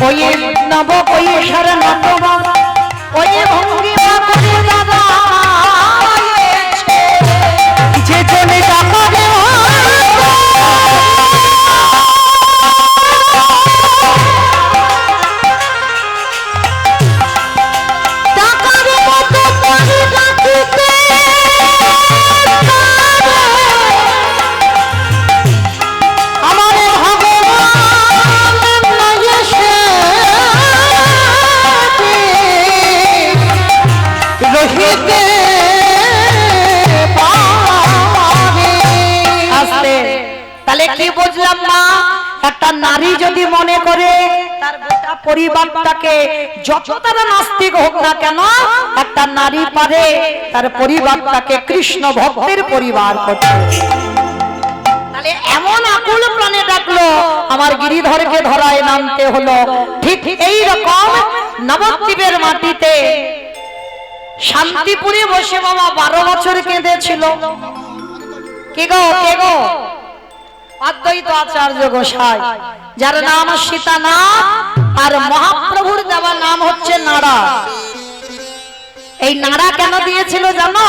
ওই নব কৈশোর নতবা ওই ভঙ্গিমা করে দাদা যে জনে টাকা দেওয়া তাহলে কি বুঝলাম মা? একটা নারী যদি মনে করে তার গোটা পরিবারটাকে, যত তারা নাস্তিক হোক না কেন, একটা নারী পারে তার পরিবারটাকে কৃষ্ণ ভক্তের পরিবার করতে। তাহলে এমন আকুল প্রাণে ডাকলো, আমার গিরিধরকে ধরায় নামতে হলো। ঠিক এই রকম নবদ্বীপের মাটিতে শান্তিপুরে বসে বাবা 12 বছর কেঁদেছিল। কে গো কে গো? অদ্বৈত আচার্য গোসাই, যার নাম সীতানাথ, আর মহাপ্রভুর দেওয়া নাম হচ্ছে নাড়া। এই নাড়া কেন দিয়েছিল জানো?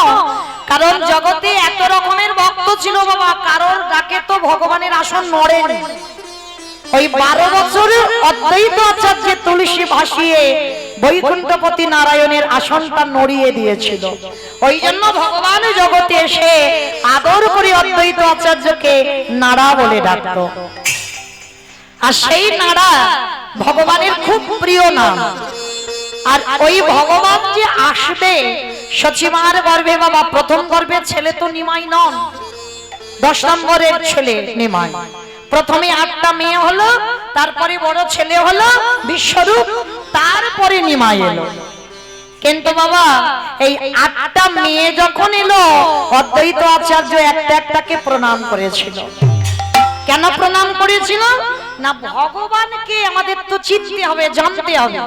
কারণ জগতে এত রকমের ভক্ত ছিল বাবা, কারোর ডাকে তো ভগবানের আসন নড়েনি। ওই 12 বছর অদ্বৈত আচার্য তুলসী ভাসিয়ে বৈকুণ্ঠপতি নারায়ণের আসনটা নড়িয়ে দিয়েছিল। ওই জন্য ভগবান জগতে এসে আদর করে অদ্বৈত আচার্যকে নাড়া বলে ডাকতো। আর সেই নাড়া ভগবানের খুব প্রিয় নাম। আর ওই ভগবান যে আসবে সচিমার গর্ভে, বাবা প্রথম গর্ভের ছেলে তো নিমাই নন, 10 নম্বরের ছেলে নিমাই। প্রথমে 8টা মেয়ে হলো, তারপরে বড় ছেলে হলো বিশ্বরূপ, তারপরে নিমাই এলো। কিন্তু বাবা এই 8টা মেয়ে যখন এলো অদ্বৈত আচার্য একটা একটাকে প্রণাম করেছিল। কেন প্রণাম করেছিল? না ভগবানকে আমাদের তো চিনতে হবে, জানতে হবে।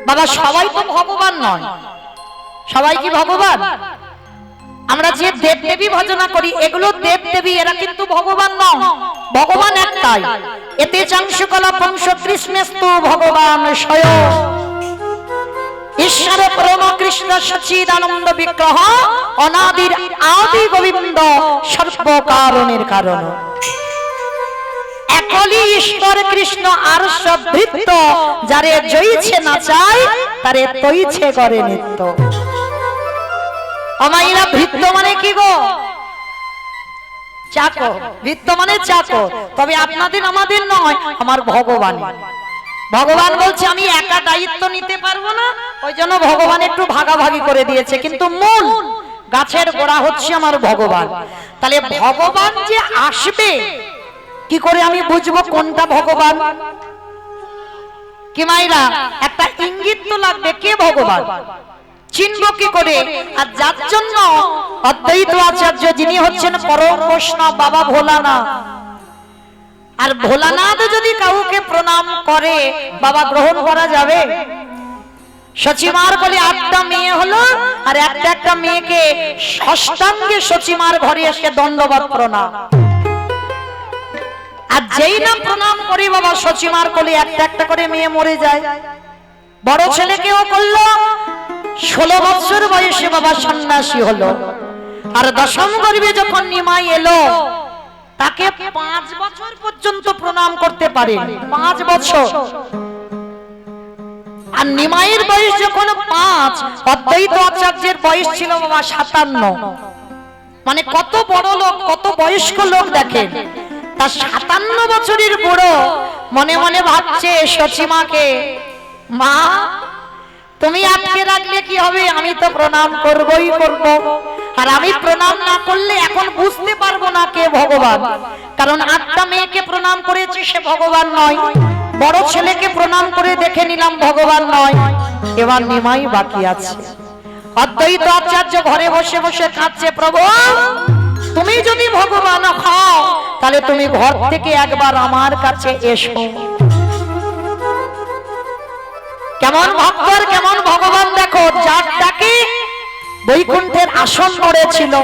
বাবা সবাই তো ভগবান নয়। সবাই কি ভগবান? আমরা যে দেব দেবী ভজনা করি এগুলো দেব দেবী, এরা কিন্তু ভগবান নয়। ভগবান একটাই। এতে চাংশুকলা পংশ কৃষ্ণস্তু ভগবান স্বয়ং ঈশ্বর পরম কৃষ্ণ সচ্চিদানন্দ বিগ্রহ অনাদির আদি গোবিন্দ সর্বকারণের কারণ। একলি ঈশ্বর কৃষ্ণ আর সবৃত্ত, যারে জয়ছে না চায় তারে তৈছে করে নিত্য। আমাইরা ভৃত্য মানে কি গো? চাকর। ভৃত্য মানে চাকর। তবে আপনাদের আমাদের নয়, আমার ভগবান। ভগবান বলছে আমি একা দায়িত্ব নিতে পারবো না, ওই জন্য ভগবান একটু ভাগাভাগি করে দিয়েছে, কিন্তু মূল গাছের গোড়া হচ্ছে আমার ভগবান। তাহলে ভগবান যে আসবে কি করে আমি বুঝবো কোনটা ভগবান? কি মাইরা একটা ইঙ্গিত তো লাগবে কে ভগবান, চিনব কি করে? আর যার জন্য অদ্বৈত আচার্য যিনি হচ্ছেন পরম বৈষ্ণব বাবা ভোলানাথ, আর ভোলানাথ যদি কাউকে প্রণাম করে বাবা গ্রহণ করা যাবে? সচিমার বলে 8টা মেয়ে হলো, আর একটা একটা মেয়েকে ষষ্ঠাঙ্গে সচিমার ঘরে এসে দণ্ডবত প্রণাম। আর যেই না প্রণাম করি বাবা সচিমার কোলে একটা একটা করে মেয়ে মরে যায়। বড় ছেলেকেও করলো, 16 বছর বয়সে বাবা সন্ন্যাসী হলো। আর 10ম গর্ভে যখন নিমাই এলো তাকে 5 বছর পর্যন্ত প্রণাম করতে পারে, 5 বছর। আর নিমাইয়ের বয়স যখন 5, অদ্বৈত আচার্যের বয়স ছিল বাবা 57। মানে কত বড় লোক, কত বয়স্ক লোক দেখেন। তা 57 বছরের বুড়ো মনে মনে ভাবছে সচিমাকে, মা তুমি আটকে রাখলে কি হবে, আমি তো প্রণাম করবই করব। আর আমি প্রণাম না করলে এখন বুঝতে পারবো না কে ভগবান, কারণ 8টা মেয়েকে প্রণাম করেছি সে ভগবান নয়, বড় ছেলেকে প্রণাম করে দেখে নিলাম ভগবান নয়, এবার নিমাই বাকি আছে। অদ্বৈত আচার্য ঘরে বসে বসে কাঁদছে, প্রভু তুমি যদি ভগবান হও তাহলে তুমি ঘর থেকে একবার আমার কাছে এসো। কেমন ভক্ত আর কেমন ভগবান দেখো, যার ডাকে বৈকুণ্ঠের আসন পড়েছিল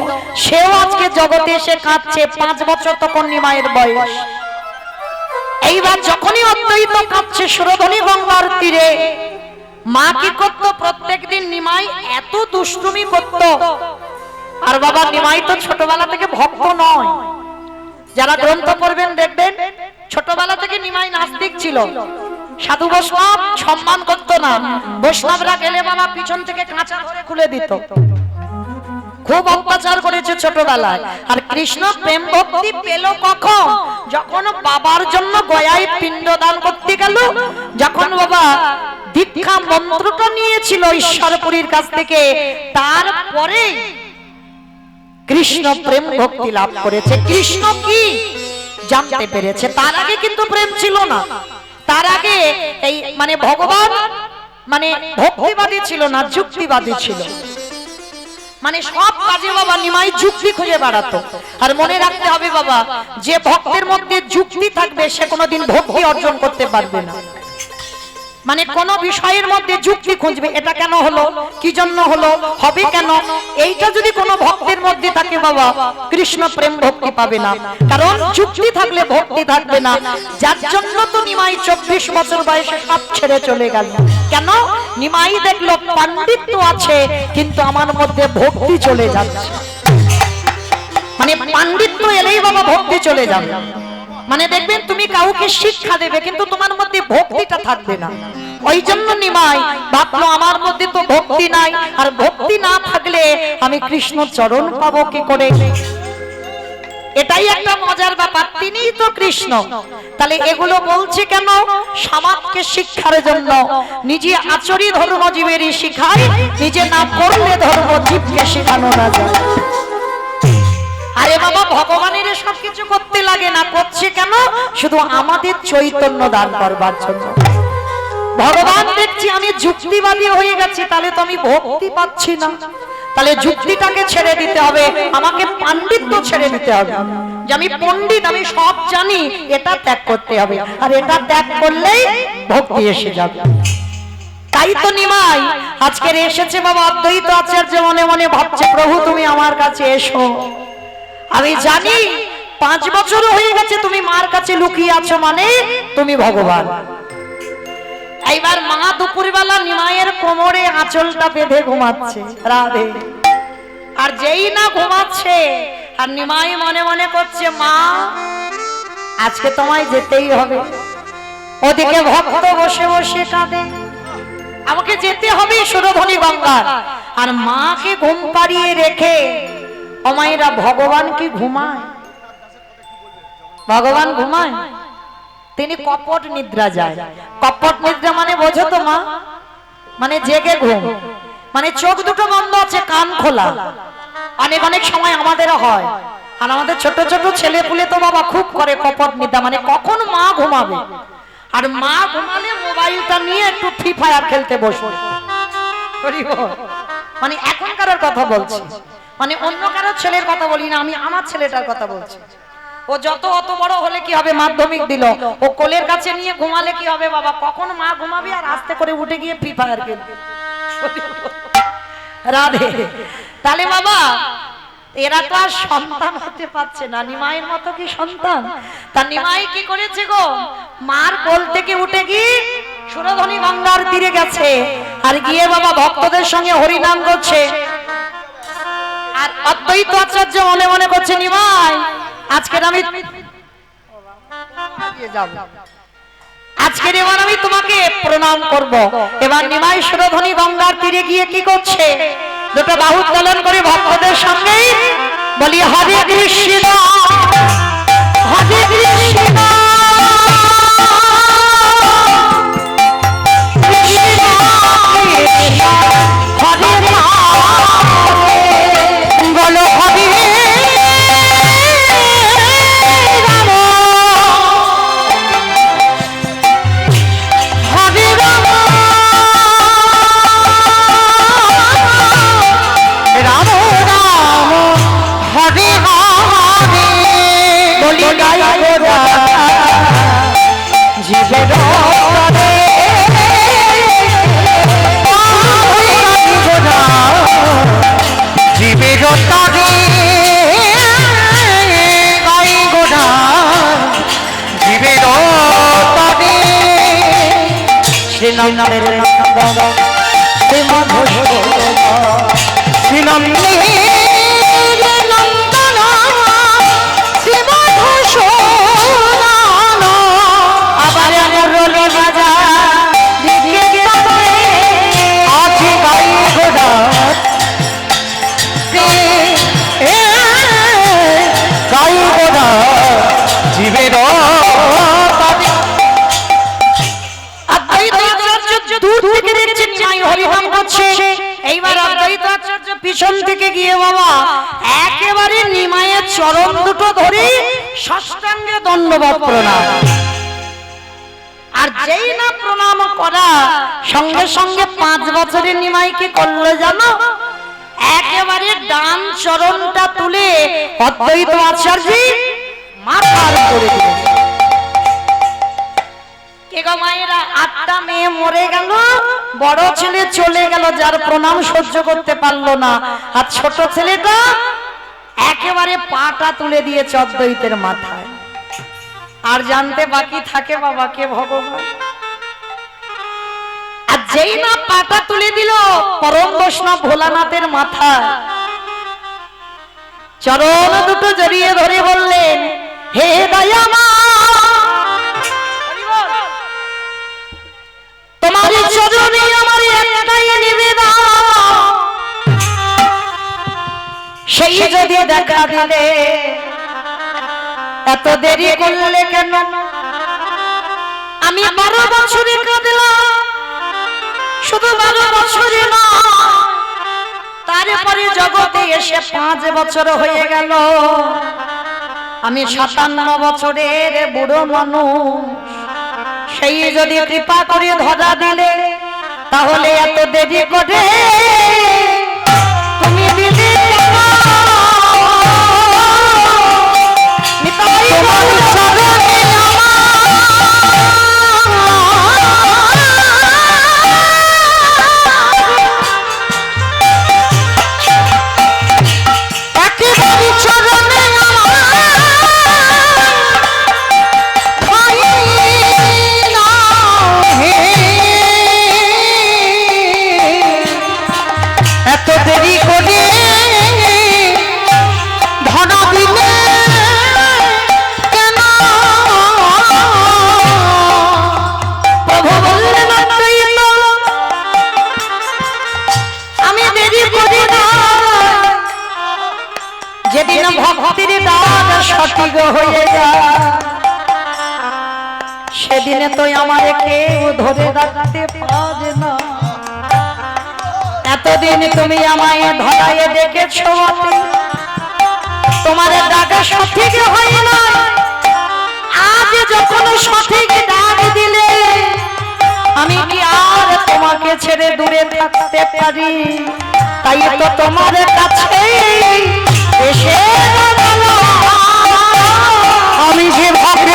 সেও আজকে জগতে এসে কাঁদছে। 5 বছর তখন নিমাইয়ের বয়স। এইবার যখনই অদ্বৈত কাঁদছে সুরধনী গঙ্গার তীরে, মা কি করতো? প্রত্যেকদিন নিমাই এত দুষ্টুমি করতো। আর বাবা নিমাই তো ছোটবেলা থেকে ভক্ত নয়। যারা গ্রন্থ পড়বেন দেখবেন ছোটবেলা থেকে নিমাই নাস্তিক ছিল। সাধু বৈষ্ণব সম্মান করতো না। বৈষ্ণবরা গেলে বাবা পিছন থেকে কাঁচা ধরে খুলে দিত। খুব অত্যাচার করেছে ছোটবেলায়। আর কৃষ্ণ প্রেম ভক্তি পেল কখন? যখন বাবার জন্য গয়ায় পিণ্ডদান করতে গেল, যখন বাবা দীক্ষা মন্ত্রটা নিয়েছিল ঈশ্বরপুরীর কাছ থেকে, তারপরে কৃষ্ণ প্রেম ভক্তি লাভ করেছে। কৃষ্ণ কি জানতে পেরেছে। তার আগে কিন্তু প্রেম ছিল না। তার আগে এই মানে ভগবান মানে ভক্তিবাদী ছিল না, যুক্তিবাদী ছিল। মানে সব কাজে বাবা নিমাই যুক্তি খুঁজে বেড়াতো। আর মনে রাখতে হবে বাবা, যে ভক্তের মধ্যে যুক্তি থাকবে সে কোনোদিন ভক্তি অর্জন করতে পারবে না। মানে কোন বিষয়ের মধ্যে যুক্তি খুঁজবে, এটা কেন হলো, কি জন্য হলো, হবে কেন, এইটা যদি কোনো ভক্তের মধ্যে থাকে বাবা কৃষ্ণ প্রেম ভক্তি পাবে না। কারণ যুক্তি থাকলে ভক্তি থাকবে না। যার জন্য তো নিমাই 24 বছর বয়সে সব ছেড়ে চলে গেল। কেন? নিমাই দেখলো পাণ্ডিত্য আছে কিন্তু আমার মধ্যে ভক্তি চলে যাচ্ছে। মানে পাণ্ডিত্য এলেই বাবা ভক্তি চলে যাবে। মানে দেখবেন তুমি কাউকে শিক্ষা দেবে কিন্তু তোমার মধ্যে ভক্তিটা থাকবে না। ওই জন্য নিমাই ভাবলো আমার মধ্যে তো ভক্তি নাই, আর ভক্তি না থাকলে আমি কৃষ্ণ চরণ পাবো কি করে। এটাই একটা মজার ব্যাপার, তিনিই তো কৃষ্ণ। তাহলে এগুলো বলছে কেন? সমাজকে শিক্ষার জন্য। নিজে আচরি ধর্ম জীবেরই শিখায়, নিজে না করলে ধর্ম জীবকে শেখানো না যায়। আরে বাবা, ভগবানের সব কিছু করতে লাগে না, করছে কেন? শুধু আমাদের চৈতন্য দান করবার জন্য। ভগবান দেখছি আমি যুক্তিবাদী হয়ে গেছি, তাহলে তো আমি ভক্তি পাচ্ছি না। তাহলে যুক্তিটাকে ছেড়ে দিতে হবে, আমাকে পাণ্ডিত্য ছেড়ে দিতে হবে, যে আমি পণ্ডিত, আমি সব জানি, এটা ত্যাগ করতে হবে। আর এটা ত্যাগ করলেই ভক্তি এসে যাবে। তাই তো নিমাই আজকের এসেছে বাবা অদ্বৈত আচার্য মনে মনে ভাবছে, প্রভু তুমি আমার কাছে এসো। আমি জানি 5 বছর হয়ে গেছে তুমি মার কাছে লুকিয়ে আছো, মানে তুমি ভগবান। এইবার মা দুপুরবেলা নিমাইয়ের কোমরে আঁচলটা বেঁধে ঘুমাচ্ছে, রাধে। আর যেই না ঘুমাচ্ছে, আর নিমাই মনে মনে করছে, মা আজকে তোমায় যেতেই হবে। ওদিকে ভক্ত বসে বসে কাঁদে, আমাকে যেতে হবে সুরধনী গঙ্গার। আর মাকে ঘুম পাড়িয়ে রেখে অমাইরা ভগবান কি ঘুমায়? ভগবান ঘুমায়? তিনি কপট নিদ্রা যায়। কপট নিদ্রা মানে বোঝো তো মা? মানে জেগে ঘুম, মানে চোখ দুটো বন্ধ আছে, কান খোলা। অনেক অনেক সময় আমাদেরও হয়। আর আমাদের ছোট ছোট ছেলে পুলে তো বাবা খুব করে কপট নিদ্রা, মানে কখন মা ঘুমাবে। আর মা ঘুমালে মোবাইলটা নিয়ে একটু ফ্রি ফায়ার খেলতে বসবে। মানে এখনকার কথা বলছি, মানে অন্য কারো ছেলের কথা বলি না, আমি আমার ছেলেটার কথা বলছি। ও যত অত বড় হলে কি হবে, মাধ্যমিক দিল, ও কোলের কাছে নিয়ে ঘুমালে কি হবে বাবা, কখন মা ঘুমাবে আর আস্তে করে উঠে গিয়ে ফ্রি ফায়ার খেলবে। রাধে। তাহলে বাবা এরা তো আর সন্তান হতে পারছে না, নিমাইয়ের মতো কি সন্তান? তা নিমাই কি করেছে গো, মার কোল থেকে উঠে গিয়ে সুরধনী গঙ্গার তীরে গেছে, আর গিয়ে বাবা ভক্তদের সঙ্গে হরিনাম করছে। আর অদ্বৈত আচার্য মনে মনে করছে, নিমাই আজকের আমি আজকের এবার আমি তোমাকে প্রণাম করব। এবার নিমাই সুরধনী গঙ্গার তীরে গিয়ে কি করছে, দুটো বাহু উত্তোলন করে ভক্তদের সঙ্গে বলি, হরে কৃষ্ণ হরে কৃষ্ণ কৃষ্ণ কৃষ্ণ হরে রাম বলো হরে পিছন থেকে গিয়ে বাবা একেবারে নিমাইয়ের চরণ দুটো ধরে সাষ্টাঙ্গে দণ্ডবত প্রণাম। আর যেই না প্রণাম করা সঙ্গে সঙ্গে 5 বছরের নিমাই কি করলো জানো, একেবারে ডান চরণটা তুলে অদ্বৈত আচার্য মাথার উপরে দিলেন। কে গো মায়েরা, 8টা মেয়ে মরে গেল, বড় ছেলে চলে গেল, যার প্রণাম সহ্য করতে পারলো না, আর ছোট ছেলেটা একেবারে পাটা তুলে দিয়েছে অদ্বৈতের মাথায়। আর জানতে বাকি থাকে বাবা কে ভগবান। আর যেই না পাটা তুলে দিল পরম বৈষ্ণব ভোলানাথের মাথায়, চরণ দুটো জড়িয়ে ধরে বললেন, হে দয়াময় তোমার চরণে আমার একটাই নিবেদন, সেই যদি দেখা দিলে এত দেরি করলে কেন? আমি 12 বছরে কাঁদলাম, শুধু 12 বছরে না, তারপরে জগতে এসে 5 বছর হয়ে গেল। আমি 57 বছরের বুড়ো মানুষ, সেই যদি কৃপা করে ধরা দিলে তাহলে এত দেরি করে তুমি দিলে কেন? যেদিন ভক্তির দান সঠিক হয়ে যায় সেদিনে তো আমার কেউ ধরে রাখতে পারে না। এতদিন তুমি আমায় ধরায় দেখেছো, তোমার ডাকা সঠিক হয় না, আজ যখন সঠিক ডাক দিলে আমি কি আর তোমাকে ছেড়ে দূরে থাকতে পারি? তাই তো তোমার কাছে এসে আমি যে ভক্ত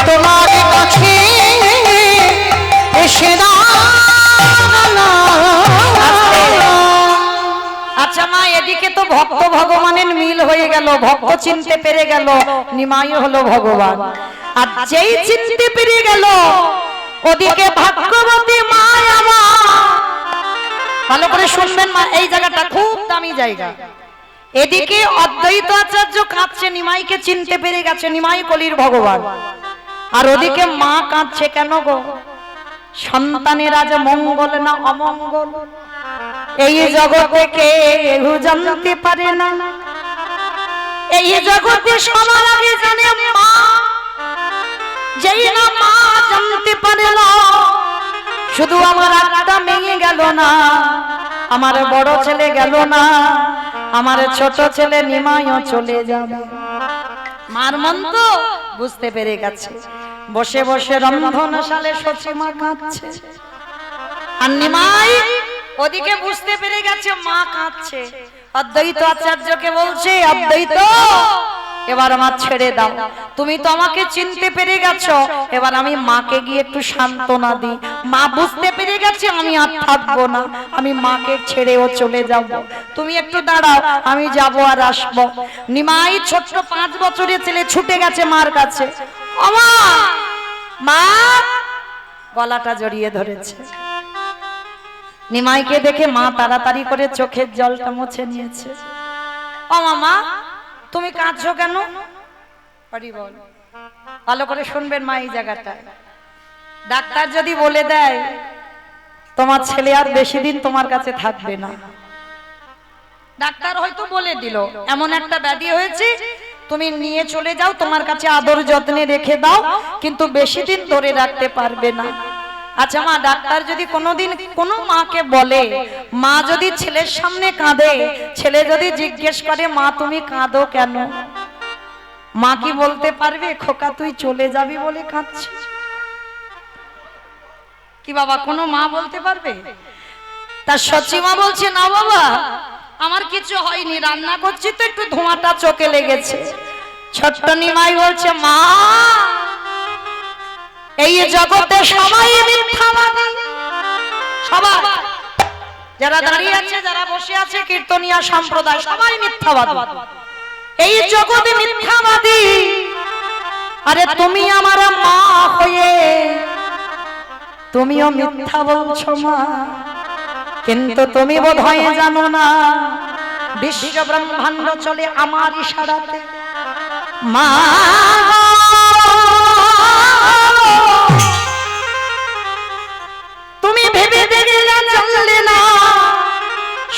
তোমার কাছে এসে না। আচ্ছা মা, এদিকে তো ভক্ত ভগবানের মিল হয়ে গেল, ভক্ত চিনতে পেরে গেল নিমাই হলো ভগবান, আর যেই চিনতে পেরে গেল ওদিকে ভাগ্যবতী মা আমার। ভালো করে শুনবেন মা, এই জায়গাটা খুব দামি জায়গা। এদিকে অদ্বৈত আচার্য কাঁদছে, নিমাইকে চিনতে পেরে গেছে, নিমাই কলির ভগবান। আর ওদিকে মা কাঁদছে কেন গো? সন্তানের আজ মঙ্গল না অমঙ্গল এই জগতে কেউ জানতে পারে না। এই জগতে সবার আগে জানে মা, যেই না মা জানতে পারে না। শুধু আমার একটা মেয়ে গেল না, আমার বড় ছেলে গেল না, আমার ছোট ছেলে নিমাইও চলে যাবে। মার মন তো বুঝতে পেরে গেছে, বসে বসে রন্ধনশালে সচিমা কাঁদছে, আর নিমাই ওদিকে বুঝতে পেরে গেছে মা কাঁদছে। অদ্বৈত আচার্যকে বলছে, অদ্বৈত এবার আমার ছেড়ে দাও, তুমি তো আমাকে চিনতে পেরে গেছো, এবার আমি মাকে গিয়ে একটু সান্ত্বনা দিই। মা বুঝতে পেরে গেছে আমি আর থাকবো না, আমি মাকে ছেড়েও চলে যাব, তুমি একটু দাঁড়াও, আমি যাব আর আসবো। নিমাই ছোট্ট 5 বছরের ছেলে ছুটে গেছে মার কাছে। ও মা, মা গলাটা জড়িয়ে ধরেছে। নিমাইকে দেখে মা তাড়াতাড়ি করে চোখের জলটা মুছে নিয়েছে। ও মামা, তুমি কাঁদছো কেন? ভালো করে শুনবেন মা, এই জায়গাটা ডাক্তার যদি বলে দেয় তোমার ছেলে আর বেশি দিন তোমার কাছে থাকবে না, ডাক্তার হয়তো বলে দিল এমন একটা ব্যাধি হয়েছে, তুমি নিয়ে চলে যাও, তোমার কাছে আদর যত্নে রেখে দাও, কিন্তু বেশি দিন ধরে রাখতে পারবে না। আচ্ছা মা, ডাক্তার যদি কোনোদিন কোনো মাকে বলে, মা যদি ছেলের সামনে কাঁদে, ছেলে যদি জিজ্ঞেস করে মা তুমি কাঁদো কেন, মা কি বলতে পারবে খোকা তুই চলে যাবি বলে কাঁদছিস? কি বাবা কোনো মা বলতে পারবে? তার সচিমা বলছে না বাবা আমার কিছু হয়নি, রান্না করছি তো একটু ধোঁয়াটা চোখে লেগেছে। ছোট্ট নিমাই বলছে মা এই জগতে সবাই মিথ্যাবাদী, সবাই যারা দাঁড়িয়ে আছে যারা বসে আছে কীর্তনিয়া সম্প্রদায় সবাই মিথ্যাবাদী, এই জগতে মিথ্যাবাদী। আরে তুমি আমার মা হয়ে তুমিও মিথ্যা বলছো মা, কিন্তু তুমি বোধহয় জানো না বিশ্ব ব্রহ্মাণ্ড চলে আমার ইশারাতে। মা তুমি ভেবে দেখলে জানলে না,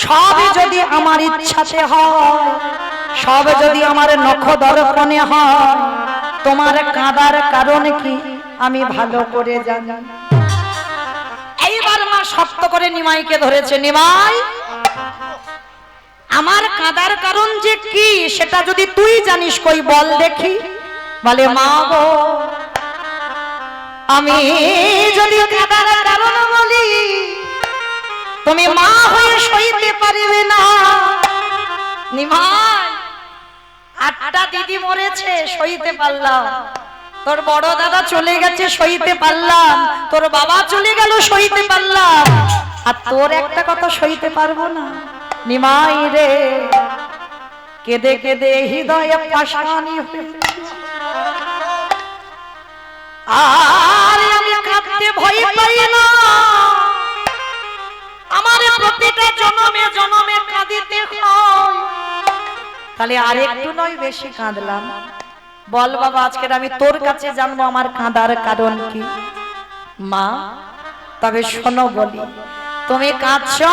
সব যদি আমার ইচ্ছাতে হয়, সব যদি আমার নখ দর্পণে হয়, তোমার কাঁদার কারণ কি আমি ভালো করে জানি। এইবার মা শক্ত করে নিমাইকে ধরেছে। নিমাই, আমার কাঁদার কারণ যে কি সেটা যদি তুই জানিস কই বল দেখি। বলে মা গো, আমি যদি কাঁদার কারণ বলি তুমি মা হয়ে সইতে পারবে না। নিমাই, 8টা দিদি মরেছে সইতে পারলাম, তোর বড় দাদা চলে গেছে সইতে পারলাম, তোর বাবা চলে গেল সইতে পারলাম, আর তোর একটা কথা সইতে পারবো না। নিমাই রে, কেঁদে কেঁদে হৃদয়ে পাশানি আর আমি কাঁদতে ভয় পাই না, আমার প্রতিটা জন্মে জন্মে কাঁদিতে হয়, তাহলে আর একটু নয় বেশি কাঁদলাম। বল বাবা, আজকে আমি তোর কাছে জানবো আমার কাঁদার কারণ কি। মা, তবে শোনো বলি, তুমি কাঁদছো,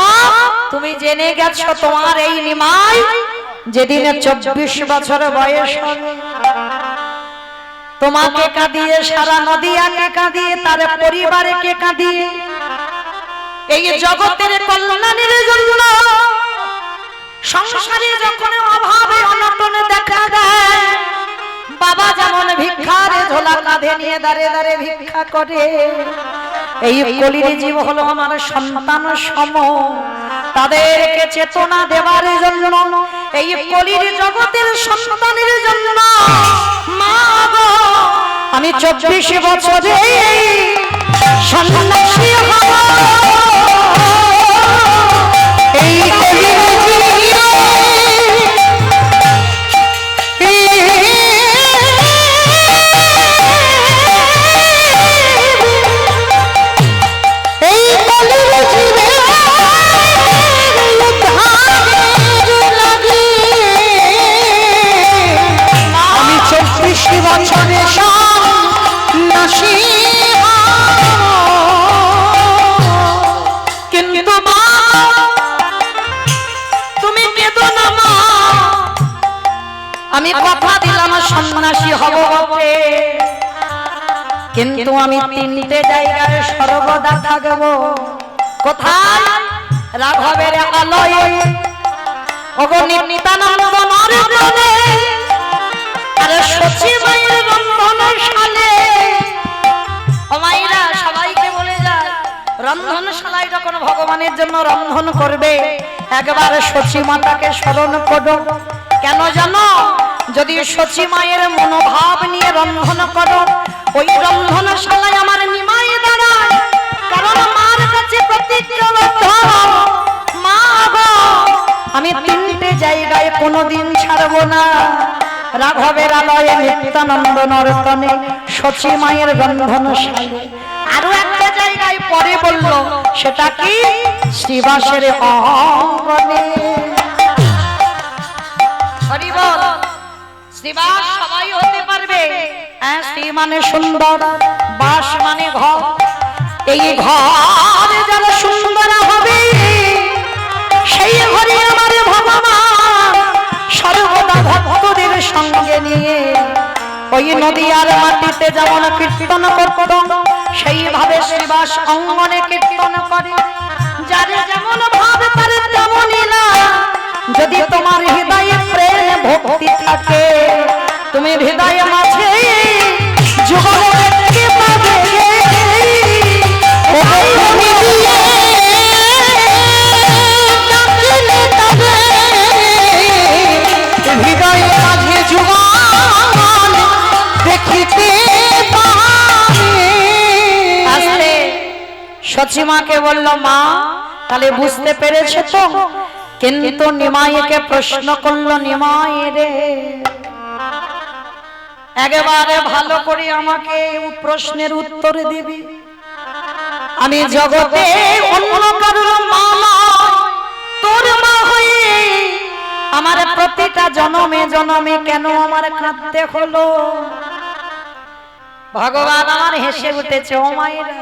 তুমি জেনে গেছো তোমার এই নিমাই যেদিনে 24 বছর বয়স হবে, তোমাকে কাঁদিয়ে সারা নদিয়াকে কাঁদিয়ে তার পরিবারকে কাঁদিয়ে এই জগতের কল্যাণের জন্য সংসারে যখন অভাবে অনটনে দেখা দেয়, বাবা যেমন ভিক্ষার ঝোলা কাঁধে নিয়ে দাঁড়ে দাঁড়ে ভিক্ষা করে, এই কলির জীব হলো আমার সন্তান সম, তাদেরকে চেতনা দেবার জন্য এই কলির জগতের সন্তানের জন্য মা গো, আমি 24 বছরে সন্ন্যাসী হব। এই কলির আমি কথা দিলাম সন্ন্যাসী হব বটে, কিন্তু আমি 3টে জায়গায় সর্বদা থাকব। কোথায়? রাঘবের আলয়ে, ওগো নিত্যানন্দ নরতনে, আরে সচি মায়ের রন্ধনশালে। ও মায়েরা সবাইকে বলে যায়, রন্ধনশালায় যখন ভগবানের জন্য রন্ধন করবে একবার সচি মাতাকে স্মরণ করো। কেন জানো? যদি সচি মায়ের মনোভাব নিয়ে রন্ধন করো, ওই রন্ধনশালায় আমার নিমাই দাঁড়ায়, কারণ মার কাছে প্রতিজ্ঞাবদ্ধ, মা গো আমি 3টে জায়গায় কোনোদিন ছাড়বো না। রাঘবের আলয়ে, নিত্যানন্দ নরতনে, সচি মায়ের রন্ধনশালায়। আরো একটা জায়গায় পরে বললো, সেটা কি? শ্রীবাসের অঙ্গনে। হরি বল। শ্রীবাস সবাই হতে পারবে, শ্রী মানে সুন্দর, বাস মানে ঘর। এই ঘর যারা সুন্দর হবে সেই ঘরে আমার ভগবান সর্বদা ভক্তদের সঙ্গে নিয়ে ওই নদিয়ার মাটিতে যেমন কীর্তন করত, সেইভাবে শ্রীবাস অঙ্গনে কীর্তন করে। যার যেমন ভাব তার তেমনই না। যদি তোমার হৃদয়ে প্রেম ভক্তি থাকে, তুমি হৃদয়ে মাঝে যুগল দেখতে পাবে। হৃদয়ে মাঝে যুগল দেখিতে পাবে। আসলে সচিমাকে বলল, মা তাহলে বুঝতে পেরেছে তো? কিন্তু নিমাইকে প্রশ্ন করলো, নিমাই রে একেবারে ভালো করে আমাকে প্রশ্নের উত্তর দিবি। আমি জগতে অন্য কারোর মা নয়, তোর মা হয়ে আমার প্রতিটা জনমে জনমে কেন আমার কাঁদতে হলো? ভগবান আমার হেসে উঠেছে, ও মায়েরা